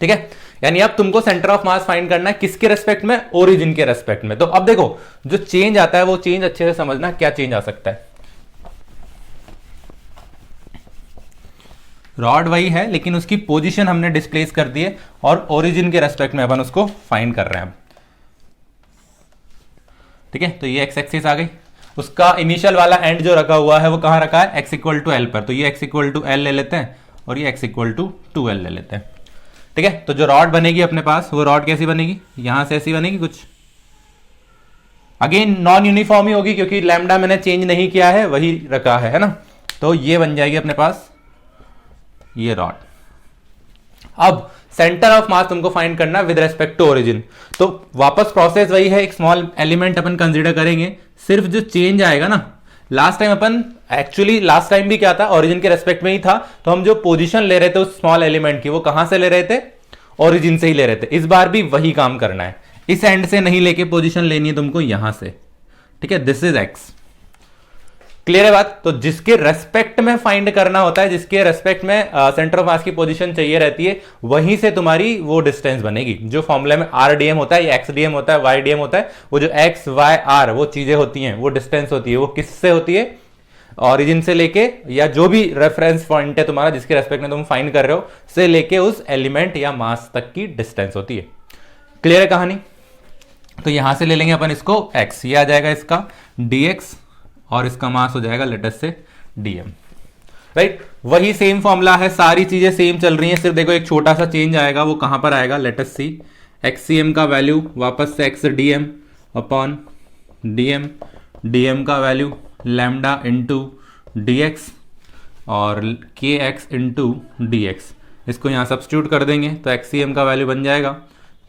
ठीक है, यानी अब तुमको centre of mass find करना है किसके रेस्पेक्ट में, ओरिजिन के रेस्पेक्ट में। तो अब देखो जो चेंज आता है वो चेंज अच्छे से समझना, क्या चेंज आ सकता है। रॉड वही है लेकिन उसकी पोजीशन हमने डिस्प्लेस कर दी है और ओरिजिन के रेस्पेक्ट में अपन उसको फाइंड कर रहे हैं। ठीक है, तो ये एक्स एक्सिस आ गई, उसका इनिशियल वाला एंड जो रखा हुआ है वो कहां रखा है, एक्स इक्वल टू एल पर। तो ये एक्स इक्वल टू एल ले लेते हैं और ये एक्स इक्वल टू 2l ले लेते हैं। ठीक है, तो जो रॉड बनेगी अपने पास वो रॉड कैसी बनेगी, यहां से ऐसी बनेगी कुछ, अगेन नॉन यूनिफॉर्म ही होगी क्योंकि लैम्डा मैंने चेंज नहीं किया है, वही रखा है ना। तो ये बन जाएगी अपने पास ये रॉड। अब सेंटर ऑफ मास तुमको फाइंड करना विद रेस्पेक्ट टू ओरिजिन। तो वापस प्रोसेस वही है, एक स्मॉल एलिमेंट अपन कंसीडर करेंगे, सिर्फ जो चेंज आएगा ना, लास्ट टाइम भी क्या था, ओरिजिन के रेस्पेक्ट में ही था। तो हम जो पोजीशन ले रहे थे उस स्मॉल एलिमेंट की वो कहां से ले रहे थे, ओरिजिन से ही ले रहे थे। इस बार भी वही काम करना है, इस एंड से नहीं लेके पोजीशन लेनी है तुमको यहां से। ठीक है, दिस इज एक्स। क्लियर है बात। तो जिसके रेस्पेक्ट में फाइंड करना होता है, जिसके रेस्पेक्ट में सेंटर ऑफ मास की पोजीशन चाहिए रहती है, वहीं से तुम्हारी वो डिस्टेंस बनेगी। जो फॉर्मूला में RDM होता है, XDM होता है, YDM होता है, वो जो X, Y, R वो चीजें होती हैं, वो डिस्टेंस होती है, वो किससे होती है, ऑरिजिन से लेके या जो भी रेफरेंस पॉइंट है तुम्हारा जिसके रेस्पेक्ट में तुम फाइंड कर रहे हो से लेके उस एलिमेंट या मास तक की डिस्टेंस होती है। क्लियर है कहानी। तो यहां से ले लेंगे अपन इसको x, ये आ जाएगा इसका dx और इसका मास हो जाएगा लेटस से dm, राइट। वही सेम फॉर्मूला है, सारी चीजें सेम चल रही हैं, सिर्फ देखो एक छोटा सा चेंज आएगा, वो कहां पर आएगा, लेटस सी xcm का वैल्यू वापस से x dm upon dm, dm का वैल्यू लैम्डा इंटू dx और kx इंटू dx। इसको यहां सब्स्टिट्यूट कर देंगे तो xcm का वैल्यू बन जाएगा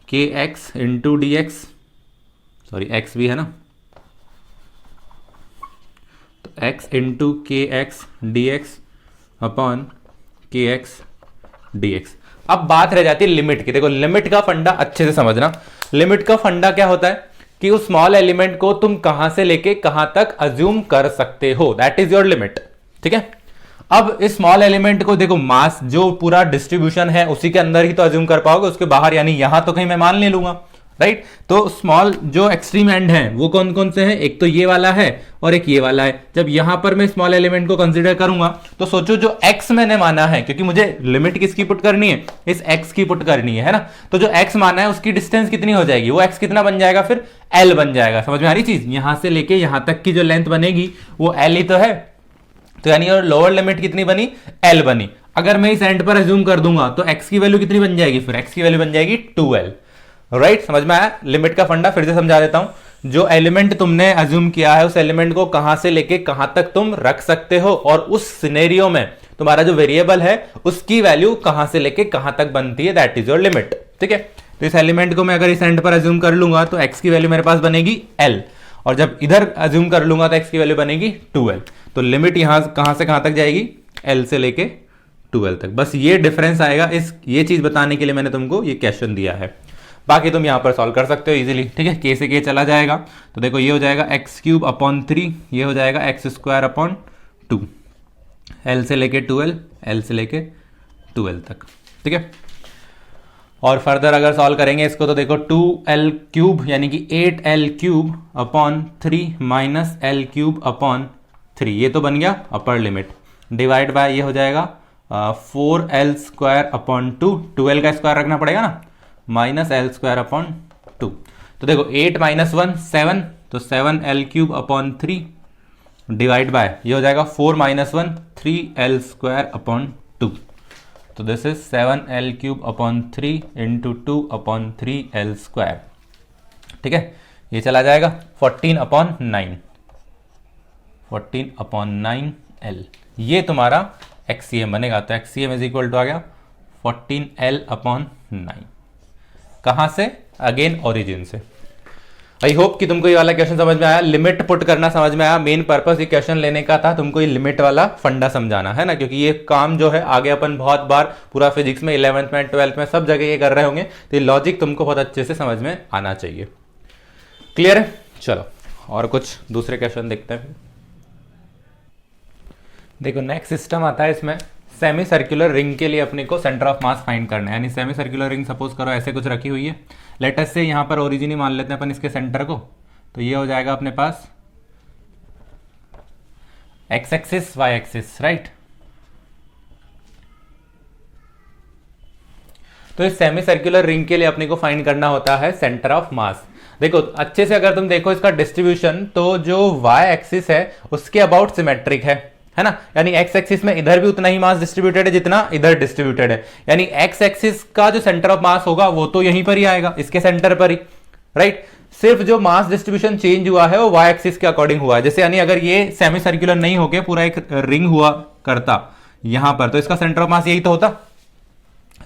kx into dx, sorry x भी है ना, तो x इंटू के एक्स डी एक्स अपॉन के एक्स डी एक्स। अब बात रह जाती है लिमिट की। देखो लिमिट का फंडा अच्छे से समझना। लिमिट का फंडा क्या होता है कि उस स्मॉल एलिमेंट को तुम कहां से लेके कहां तक अज्यूम कर सकते हो, दैट इज योर लिमिट। ठीक है, अब इस स्मॉल एलिमेंट को देखो मास जो पूरा डिस्ट्रीब्यूशन है उसी के अंदर ही तो अज्यूम कर पाओगे, उसके बाहर यानी यहां तो कहीं मैं मान ले लूंगा, राइट। तो स्मॉल जो एक्सट्रीम एंड है वो कौन कौन से हैं, एक तो ये वाला है और एक ये वाला है। जब यहां पर मैं स्मॉल एलिमेंट को कंसीडर करूंगा तो सोचो जो x मैंने माना है, क्योंकि मुझे लिमिट किसकी पुट करनी है, इस x की पुट करनी है ना। तो जो x माना है उसकी डिस्टेंस कितनी हो जाएगी, वो x कितना बन जाएगा, फिर l बन जाएगा। समझ में आ रही चीज, यहां से लेके यहां तक की जो लेंथ बनेगी वो l ही तो है। तो यानी और लोअर लिमिट कितनी बनी, l बनी। अगर मैं इस एंड पर अज्यूम कर दूंगा तो x की वैल्यू कितनी बन जाएगी, फिर x की वैल्यू बन जाएगी 2l, राइट। समझ में आया। लिमिट का फंडा फिर से समझा देता हूं। जो एलिमेंट तुमने अज्यूम किया है उस एलिमेंट को कहां से लेके कहां तक तुम रख सकते हो, और उस सिनेरियो में तुम्हारा जो वेरिएबल है उसकी वैल्यू कहां से लेके कहां तक बनती है, दैट इज योर लिमिट। ठीक है, तो इस एलिमेंट को मैं अगर इस एंड पर अज्यूम कर लूंगा तो x की वैल्यू मेरे पास बनेगी l, और जब इधर अज्यूम कर लूंगा तो x की वैल्यू बनेगी 2l। तो लिमिट यहां कहां से कहां तक जाएगी, l से लेके 2l तक। बस ये डिफरेंस आएगा, ये चीज बताने के लिए मैंने तुमको ये क्वेश्चन दिया है। बाकी तुम यहां पर सॉल्व कर सकते हो इजीली। ठीक है, k से k चला जाएगा तो देखो ये हो जाएगा x³ अपॉन 3, ये हो जाएगा x² अपॉन 2, l से लेके 2l, l से लेके 2l तक। ठीक है, और फर्दर अगर सॉल्व करेंगे इसको तो देखो 2l³ यानी कि 8l³ upon 3 minus l³ upon 3, ये तो बन गया अपर लिमिट, डिवाइड बाय ये हो जाएगा 4l² अपॉन 2, 2l का स्क्वायर रखना पड़ेगा ना, माइनस l² अपॉन 2। तो देखो 8 माइनस 1 7, तो 7l³ अपॉन 3 डिवाइड बाय ये हो जाएगा 4 माइनस 1 3l² अपॉन 2, तो this is 7L³/3 into 2/3L²। ठीक है, ये चला जाएगा 14/9, 14/9L, ये तुम्हारा एक्सीएम बनेगा। तो एक्सीएम इज इक्वल टू आ गया 14L/9। कहां से? अगेन ओरिजिन से। आई होप कि तुमको ये वाला क्वेश्चन समझ में आया, लिमिट पुट करना समझ में आया। मेन पर्पस ये क्वेश्चन लेने का था तुमको ये लिमिट वाला फंडा समझाना है ना, क्योंकि ये काम जो है आगे अपन बहुत बार पूरा फिजिक्स में 11th में 12th में सब जगह ये कर रहे होंगे, तो ये लॉजिक तुमको बहुत अच्छे से समझ में आना चाहिए। क्लियर है? चलो और कुछ दूसरे क्वेश्चन देखते हैं। देखो नेक्स्ट सिस्टम आता है, इसमें सेमी सर्कुलर रिंग के लिए अपने को सेंटर ऑफ मास फाइंड करना है। यानी सेमी सर्कुलर रिंग सपोज करो ऐसे कुछ रखी हुई है, लेटस से यहां पर ओरिजिन ही मान लेते हैं अपन इसके सेंटर को, तो ये हो जाएगा अपने पास X axis Y axis, right. तो इस सेमी सर्कुलर रिंग के लिए अपने को फाइंड करना होता है सेंटर ऑफ मास। देखो अच्छे से अगर तुम देखो इसका डिस्ट्रीब्यूशन, तो जो वाई एक्सिस है उसके अबाउट सिमेट्रिक है ना, यानी एक्स एक्सिस में इधर भी उतना ही मास डिस्ट्रीब्यूटेड है जितना इधर डिस्ट्रीब्यूटेड है। यानी एक्स एक्सिस का जो सेंटर ऑफ मास होगा वो तो यहीं पर ही आएगा, इसके सेंटर पर ही, राइट। सिर्फ जो मास डिस्ट्रीब्यूशन चेंज हुआ है वो वाई एक्सिस के अकॉर्डिंग हुआ है। जैसे यानी अगर ये सेमी सर्कुलर नहीं होके पूरा एक रिंग हुआ करता यहां पर, तो इसका सेंटर ऑफ मास यही तो होता।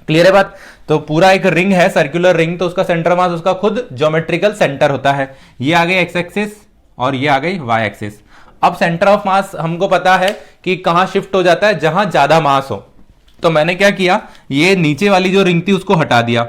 क्लियर है बात? तो पूरा एक रिंग है, सर्कुलर रिंग, तो उसका सेंटर ऑफ मास उसका खुद ज्योमेट्रिकल सेंटर होता है। ये आ गई एक्स एक्सिस और ये आ गई वाई एक्सिस। अब सेंटर ऑफ मास हमको पता है कि कहां शिफ्ट हो जाता है, जहां ज्यादा मास हो। तो मैंने क्या किया, ये नीचे वाली जो रिंग थी उसको हटा दिया।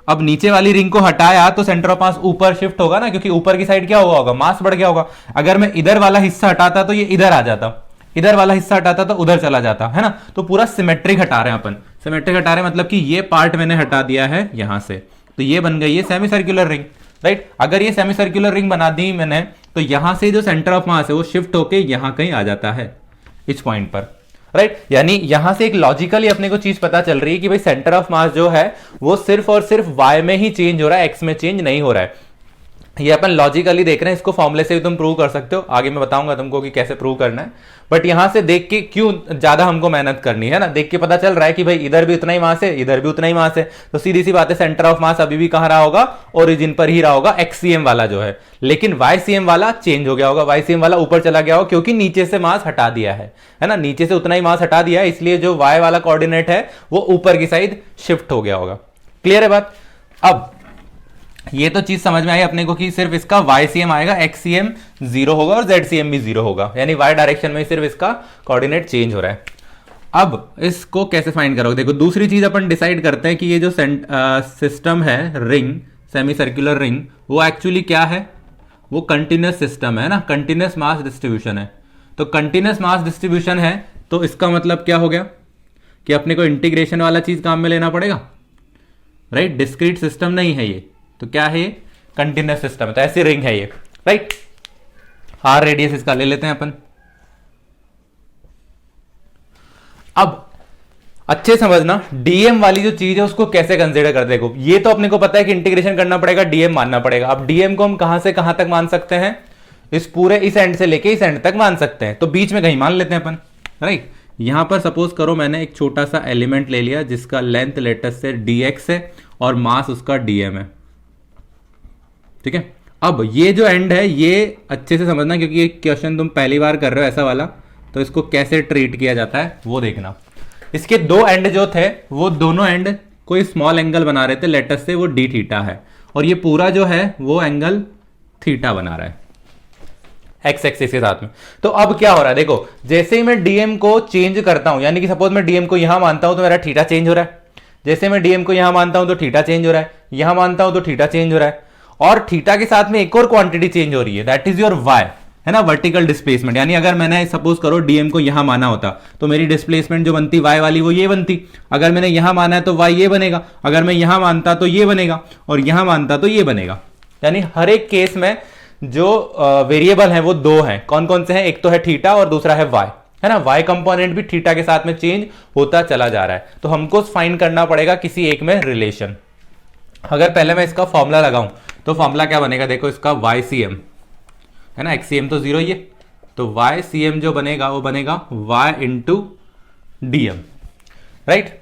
अब नीचे वाली रिंग को हटाया तो सेंटर ऑफ मास ऊपर शिफ्ट होगा ना, क्योंकि ऊपर की साइड क्या हुआ होगा, मास बढ़ गया होगा। अगर मैं इधर वाला हिस्सा हटाता तो ये इधर आ जाता, इधर वाला हिस्सा हटाता तो उधर चला जाता, है ना। तो पूरा सिमेट्रिक हटा रहे हैं अपन, सिमेट्रिक हटा रहे हैं मतलब कि ये पार्ट मैंने हटा दिया है यहां से, तो ये बन गई है सेमी सर्कुलर रिंग, राइट। अगर ये सेमी सर्कुलर रिंग बना दी मैंने, तो यहां से जो सेंटर ऑफ मास है वो शिफ्ट होके यहां कहीं आ जाता है, इस पॉइंट पर, राइट। यानी यहां से एक लॉजिकली अपने को चीज पता चल रही है कि भाई सेंटर ऑफ मास जो है वो सिर्फ और सिर्फ वाई में ही चेंज हो रहा है, एक्स में चेंज नहीं हो रहा है। ये अपन लॉजिकली देख रहे हैं, इसको फॉर्मूले से भी तुम प्रूव कर सकते हो, आगे मैं बताऊंगा तुमको कि कैसे प्रूव करना है। बट यहां से देख के क्यों ज्यादा हमको मेहनत करनी है ना, देख के पता चल रहा है कि भाई इधर भी उतना ही मास है, इधर भी उतना ही मास है, तो सीधी सी बात है सेंटर ऑफ मास अभी भी कहां रहा होगा, ओरिजिन पर ही रहा होगा, एक्सीएम वाला जो है। लेकिन वाईसीएम वाला चेंज हो गया होगा, वाईसीएम वाला ऊपर चला गया होगा, क्योंकि नीचे से मास हटा दिया है ना, नीचे से उतना ही मास हटा दिया है, इसलिए जो वाई वाला कोऑर्डिनेट है वो ऊपर की साइड शिफ्ट हो गया होगा। क्लियर है बात? अब ये तो चीज समझ में आई अपने को कि सिर्फ इसका YCM आएगा, XCM 0 होगा और ZCM भी 0 होगा, यानी Y डायरेक्शन में सिर्फ इसका कोऑर्डिनेट चेंज हो रहा है। अब इसको कैसे फाइंड करोगे? देखो दूसरी चीज अपन डिसाइड करते हैं कि ये जो सिस्टम है रिंग, सेमी सर्कुलर रिंग, वो एक्चुअली क्या है, वो कंटिन्यूस सिस्टम है ना, कंटिन्यूस मास डिस्ट्रीब्यूशन है। तो कंटिन्यूस मास डिस्ट्रीब्यूशन है तो इसका मतलब क्या हो गया कि अपने को इंटीग्रेशन वाला चीज काम में लेना पड़ेगा, राइट। डिस्क्रीट सिस्टम नहीं है ये, तो क्या है ये, कंटिन्यूस सिस्टम है, तो ऐसी रिंग है ये, राइट। आर रेडियस इसका ले लेते हैं अपन। अब अच्छे समझना डीएम वाली जो चीज है उसको कैसे कंसीडर कर, देखो ये तो अपने को पता है कि इंटीग्रेशन करना पड़ेगा, डीएम मानना पड़ेगा। अब डीएम को हम कहां से कहां तक मान सकते हैं, इस पूरे इस एंड से लेके इस एंड तक मान सकते हैं, तो बीच में कहीं मान लेते हैं अपन, राइट। यहां पर सपोज करो मैंने एक छोटा सा एलिमेंट ले लिया जिसका लेंथ लेटेस्ट से dx है और मास उसका dm है, ठीक है। अब ये जो एंड है ये अच्छे से समझना, क्योंकि ये क्वेश्चन तुम पहली बार कर रहे हो ऐसा वाला, तो इसको कैसे ट्रीट किया जाता है वो देखना। इसके दो एंड जो थे वो दोनों एंड कोई स्मॉल एंगल बना रहे थे, लेटेस्ट से वो डी थीटा है, और ये पूरा जो है वो एंगल थीटा बना रहा है एक्स एक्सिस के साथ में। तो अब क्या हो रहा है, देखो जैसे ही मैं डीएम को चेंज करता हूं, यानी कि सपोज मैं डीएम को यहां मानता हूं तो मेरा थीटा चेंज हो रहा है, जैसे मैं डीएम को यहां मानता हूं तो थीटा चेंज हो रहा है, यहां मानता हूं तो थीटा चेंज हो रहा है, और थीटा के साथ में एक और क्वांटिटी चेंज हो रही है, दैट इज योर वाई, है ना, वर्टिकल डिस्प्लेसमेंट। यानी अगर मैंने सपोज करो डीएम को यहां माना होता तो मेरी डिस्प्लेसमेंट जो बनती वाई वाली वो ये बनती, अगर मैंने यहां माना है तो वाई ये बनेगा, अगर मैं यहां मानता तो ये बनेगा, और यहां मानता तो ये बनेगा। यानी हर एक केस में जो वेरिएबल है वो दो हैं, कौन कौन से हैं, एक तो है थीटा और दूसरा है वाई, है ना। वाई कंपोनेंट भी थीटा के साथ में चेंज होता चला जा रहा है, तो हमको फाइंड करना पड़ेगा किसी एक में रिलेशन। अगर पहले मैं इसका फॉर्मूला लगाऊं तो फॉर्मूला क्या बनेगा, देखो इसका YCM है ना, XCM तो 0 ही है, तो YCM जो बनेगा वो बनेगा Y इंटू DM, राइट।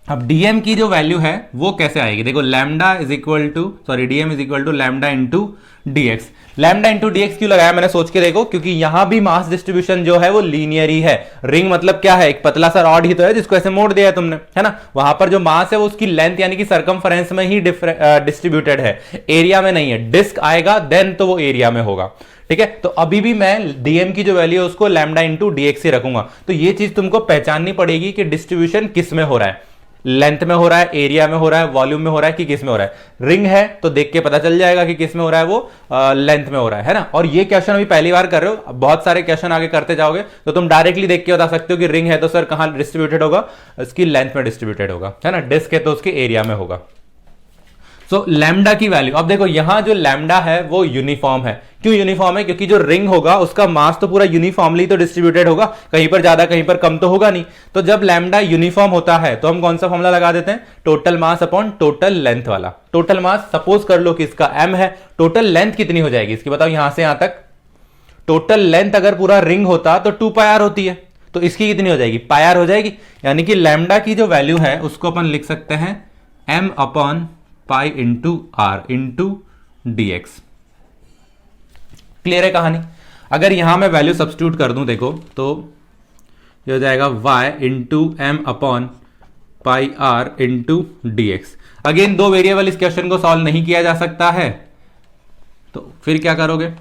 अब डीएम की जो वैल्यू है वो कैसे आएगी, देखो lambda is equal to dm is equal to lambda into dx. Lambda into dx क्यों लगाया मैंने, सोच के देखो, क्योंकि यहां भी मास डिस्ट्रीब्यूशन जो है वो लीनियर ही है। रिंग मतलब क्या है, एक पतला सा रॉड ही तो है जिसको ऐसे मोड़ दिया है तुमने, है ना। वहां पर जो मास है वो उसकी लेंथ यानी कि सर्कमफरेंस में ही डिस्ट्रीब्यूटेड है, एरिया में नहीं है। डिस्क आएगा देन तो वो एरिया में होगा, ठीक है। तो अभी भी मैं डीएम की जो वैल्यू है उसको लैम्डा इंटू डीएक्स ही रखूंगा। तो ये चीज तुमको पहचाननी पड़ेगी कि डिस्ट्रीब्यूशन किस में हो रहा है, लेंथ में हो रहा है, एरिया में हो रहा है, वॉल्यूम में हो रहा है, कि किस में हो रहा है। रिंग है तो देख के पता चल जाएगा कि किस में हो रहा है, वो लेंथ में हो रहा है ना। और ये क्वेश्चन अभी पहली बार कर रहे हो, बहुत सारे क्वेश्चन आगे करते जाओगे तो तुम डायरेक्टली देख के बता सकते हो कि रिंग है तो सर कहां डिस्ट्रीब्यूटेड होगा, इसकी लेंथ में डिस्ट्रीब्यूटेड होगा, है ना। डिस्क है तो उसके एरिया में होगा। सो लैम्डा की वैल्यू, अब देखो यहां जो लैम्डा है वो यूनिफॉर्म है। क्यों यूनिफॉर्म है, क्योंकि जो रिंग होगा उसका मास तो पूरा यूनिफॉर्मली तो डिस्ट्रीब्यूटेड होगा, कहीं पर ज्यादा कहीं पर कम तो होगा नहीं। तो जब लैम्डा यूनिफॉर्म होता है तो हम कौन सा फॉर्मूला लगा देते हैं, total mass upon total length वाला। टोटल मास सपोज कर लो कि इसका m है, टोटल लेंथ कितनी हो जाएगी इसकी बताओ, यहां से यहां तक टोटल लेंथ अगर पूरा रिंग होता तो 2 पाई आर होती है, तो इसकी कितनी हो जाएगी, पाई आर हो जाएगी। यानी कि लैम्डा की जो वैल्यू है उसको अपन लिख सकते हैं m upon pi into r into dx. Clear है कहानी। अगर यहां मैं वैल्यू सब्स्टिट्यूट कर दूं देखो तो ये हो जाएगा y into m upon pi r into dx. Again दो वेरिएबल इस क्वेश्चन को सॉल्व नहीं किया जा सकता है, तो फिर क्या करोगे,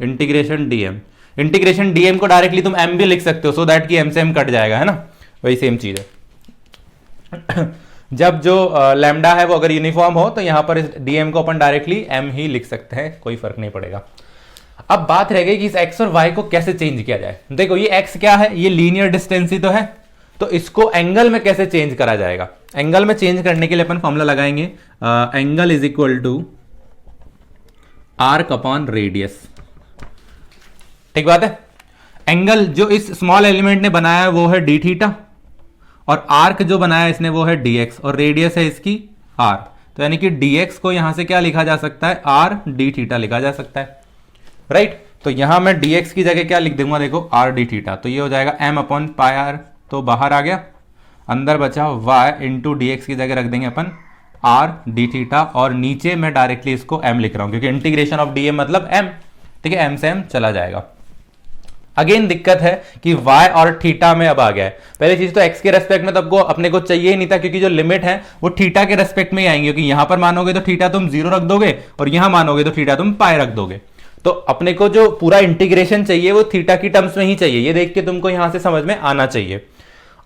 इंटीग्रेशन डीएम। इंटीग्रेशन डीएम को डायरेक्टली तुम m भी लिख सकते हो, सो दैट कि m से m कट जाएगा, है ना, वही सेम चीज है। जब जो लैम्डा है वो अगर यूनिफॉर्म हो तो यहां पर इस डीएम को अपन डायरेक्टली एम ही लिख सकते हैं, कोई फर्क नहीं पड़ेगा। अब बात रह गई कि इस एक्स और वाई को कैसे चेंज किया जाए। देखो ये एक्स क्या है, ये लीनियर डिस्टेंस ही तो है, तो इसको एंगल में कैसे चेंज करा जाएगा। एंगल में चेंज करने के लिए अपन फॉर्मूला लगाएंगे, angle is equal to arc upon radius. ठीक बात है। एंगल जो इस स्मॉल एलिमेंट ने बनाया है वो है डी थीटा, और आर्क जो बनाया इसने वो है dx, और रेडियस है इसकी r। तो यानी कि dx को यहां से क्या लिखा जा सकता है, r d थीटा लिखा जा सकता है, राइट। तो यहां मैं dx की जगह क्या लिख दूंगा, देखो r d थीटा, तो ये हो जाएगा m अपॉन पाई आर, तो बाहर आ गया, अंदर बचा y इंटू dx की जगह रख देंगे अपन r d थीटा, और नीचे मैं डायरेक्टली इसको m लिख रहा हूं क्योंकि इंटीग्रेशन ऑफ dm मतलब m, ठीक है, m से m चला जाएगा। अगेन दिक्कत है कि y और थीटा में अब आ गया है। पहले चीज तो x के रेस्पेक्ट में तो आपको अपने को चाहिए ही नहीं था, क्योंकि जो लिमिट है वो थीटा के रेस्पेक्ट में ही आएंगे, क्योंकि यहां पर मानोगे तो थीटा तुम 0 रख दोगे और यहां मानोगे तो थीटा तुम पाई रख दोगे। तो अपने को जो पूरा इंटीग्रेशन चाहिए वो थीटा की टर्म्स में ही चाहिए, ये देख के तुमको यहां से समझ में आना चाहिए।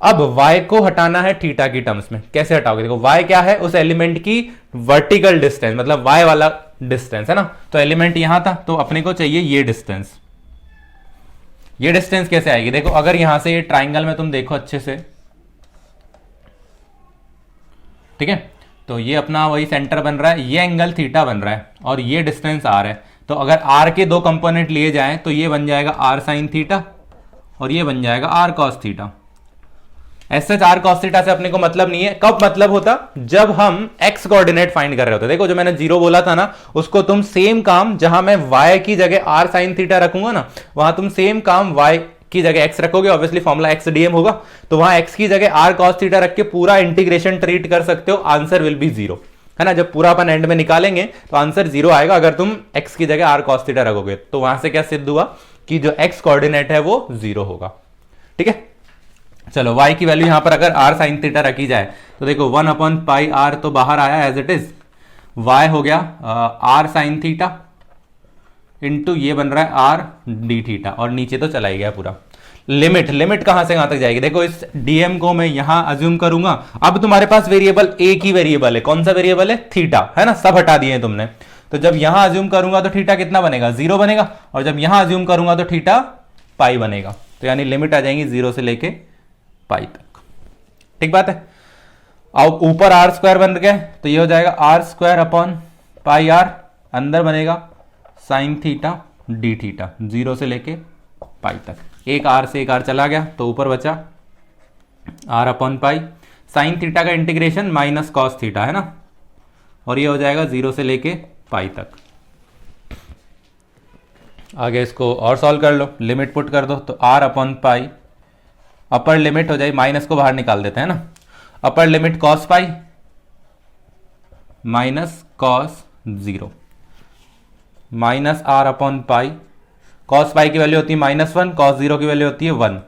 अब y को हटाना है थीटा की टर्म्स में, कैसे हटाओगे, देखो y क्या है, उस एलिमेंट की वर्टिकल डिस्टेंस, मतलब y वाला डिस्टेंस है ना। तो एलिमेंट यहां था तो अपने को चाहिए ये डिस्टेंस। ये डिस्टेंस कैसे आएगी, देखो अगर यहां से ये ट्राइंगल में तुम देखो अच्छे से, ठीक है, तो ये अपना वही सेंटर बन रहा है, ये एंगल थीटा बन रहा है और ये डिस्टेंस आर है। तो अगर आर के दो कंपोनेंट लिए जाएं तो ये बन जाएगा आर साइन थीटा और ये बन जाएगा आर कॉस थीटा। ऐसे आर कॉस थीटा से अपने को मतलब नहीं है, कब मतलब होता, जब हम x कोऑर्डिनेट फाइंड कर रहे होते। देखो जो मैंने 0 बोला था ना, उसको तुम सेम काम, जहां मैं y की जगह r साइन थीटा रखूंगा ना, वहां तुम सेम काम y की जगह x रखोगे, ऑब्वियसली फॉर्मूला x dm होगा, तो वहां x की जगह r cos थीटा रख के पूरा इंटीग्रेशन ट्रीट कर सकते हो, आंसर विल बी 0, है ना। जब पूरा अपन एंड में निकालेंगे तो आंसर 0 आएगा अगर तुम x की जगह r cos थीटा रखोगे। तो वहां से क्या सिद्ध हुआ कि जो x कोऑर्डिनेट है वो 0 होगा, ठीक है। चलो y की वैल्यू यहां पर अगर r sin थीटा रखी जाए तो देखो 1 अपॉन पाई r तो बाहर आया एज इट इज, y हो गया r sin थीटा इंटू ये बन रहा है r d थीटा, और नीचे तो चला ही गया पूरा। लिमिट कहां से कहां तक जाएगी, देखो इस dm को मैं यहां अज्यूम करूंगा। अब तुम्हारे पास वेरिएबल एक ही वेरिएबल है, कौन सा वेरिएबल है, थीटा, है ना, सब हटा दिए तुमने। तो जब यहां अज्यूम करूंगा तो थीटा कितना बनेगा, 0 बनेगा, और जब यहां अज्यूम करूंगा तो थीटा पाई बनेगा। तो यानी लिमिट आ जाएंगी 0 से लेके पाई तक, ठीक बात है। अब ऊपर आर स्क्वायर बन गया तो ये हो जाएगा r square upon pi r, अंदर बनेगा साइन थीटा डी थीटा, 0 से लेके पाई तक। एक आर से एक आर चला गया तो ऊपर बचा r upon pi, sine theta का इंटीग्रेशन माइनस कॉस थीटा, है ना, और ये हो जाएगा 0 से लेके पाई तक। आगे इसको और सॉल्व कर लो, लिमिट पुट कर दो तो r upon pi, upper limit हो जाए, माइनस को बाहर निकाल देते हैं ना, upper limit cos pi minus cos 0 minus r upon pi, cos pi की वैल्यू होती है -1, कॉस 0 की वैल्यू होती है 1,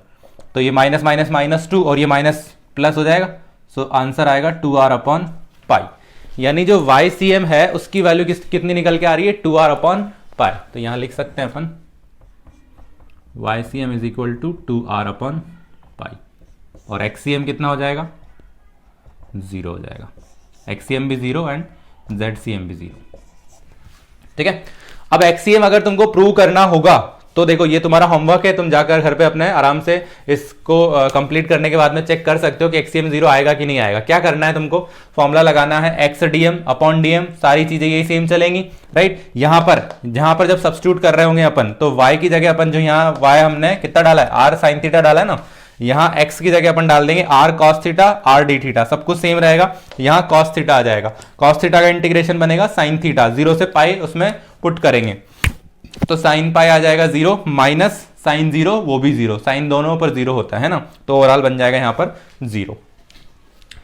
तो ये माइनस माइनस माइनस 2 और ये माइनस प्लस हो जाएगा, सो आंसर आएगा 2r अपॉन पाई। यानी जो YCM है उसकी वैल्यू कितनी निकल के आ रही है 2r अपॉन पाई। तो यहां लिख सकते हैं अपन YCM is equal to 2r upon pi, और XCM कितना हो जाएगा 0 हो जाएगा, XCM भी 0 एंड ZCM भी 0। ठीक है, अब XCM अगर तुमको प्रूव करना होगा तो देखो ये तुम्हारा होमवर्क है, तुम जाकर घर पे अपने आराम से इसको कंप्लीट करने के बाद में चेक कर सकते हो कि XCM 0 आएगा कि नहीं आएगा। क्या करना है तुमको, फॉर्मूला लगाना है XDM अपॉन DM, सारी चीजें यही सेम चलेंगी, राइट। जहां पर जब सब्स्टिट्यूट कर रहे होंगे अपन, तो y की जगह अपन जो यहाँ y हमने कितना डाला है r sin थीटा डाला है ना, यहाँ x की जगह अपन डाल देंगे r cos theta r d theta, सब कुछ सेम रहेगा। यहाँ cos थीटा आ जाएगा, cos थीटा का इंटीग्रेशन बनेगा sin थीटा, 0 से पाई उसमें पुट करेंगे तो साइन पाई आ जाएगा 0 माइनस साइन 0 वो भी 0, साइन दोनों पर 0 होता है ना, तो ओवरऑल बन जाएगा यहां पर 0।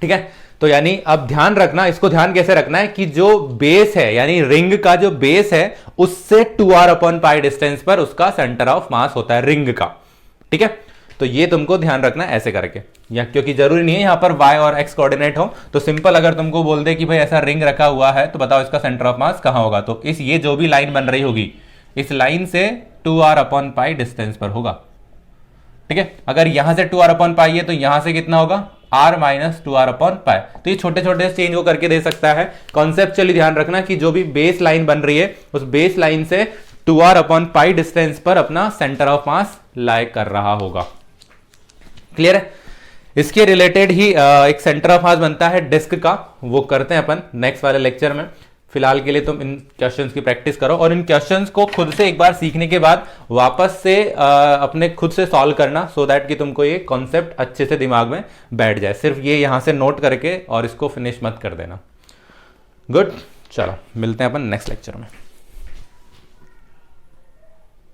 ठीक है, तो यानी अब ध्यान रखना, इसको ध्यान कैसे रखना है कि जो बेस है यानी रिंग का जो बेस है उससे 2r अपॉन पाई डिस्टेंस पर उसका सेंटर ऑफ मास होता है रिंग का। ठीक है, तो ये तुमको ध्यान रखना ऐसे करके, या क्योंकि जरूरी नहीं है यहां पर y और x कोऑर्डिनेट हो, तो सिंपल अगर तुमको बोल दे कि भाई ऐसा रिंग रखा हुआ है तो बताओ इसका सेंटर ऑफ मास कहां होगा, तो इस ये जो भी लाइन बन रही होगी इस लाइन से 2r अपॉन पाई डिस्टेंस पर होगा। ठीक है, अगर यहां से 2r अपॉन पाई है तो यहां से कितना होगा r माइनस 2r अपॉन पाई। तो ये छोटे छोटे चेंज वो करके दे सकता है। कॉन्सेप्चुअली ध्यान रखना कि जो भी बेस लाइन बन रही है उस बेस लाइन से 2r अपॉन पाई डिस्टेंस पर अपना सेंटर ऑफ मास लाई कर रहा होगा। क्लियर है, इसके रिलेटेड ही एक सेंटर ऑफ मास बनता है डिस्क का, वो करते हैं अपन नेक्स्ट वाले लेक्चर में। फिलहाल के लिए तुम इन क्वेश्चंस की प्रैक्टिस करो और इन क्वेश्चंस को खुद से एक बार सीखने के बाद वापस से अपने खुद से सॉल्व करना, सो दैट कि तुमको ये कॉन्सेप्ट अच्छे से दिमाग में बैठ जाए। सिर्फ ये यहां से नोट करके और इसको फिनिश मत कर देना। गुड, चलो मिलते हैं अपन नेक्स्ट लेक्चर में।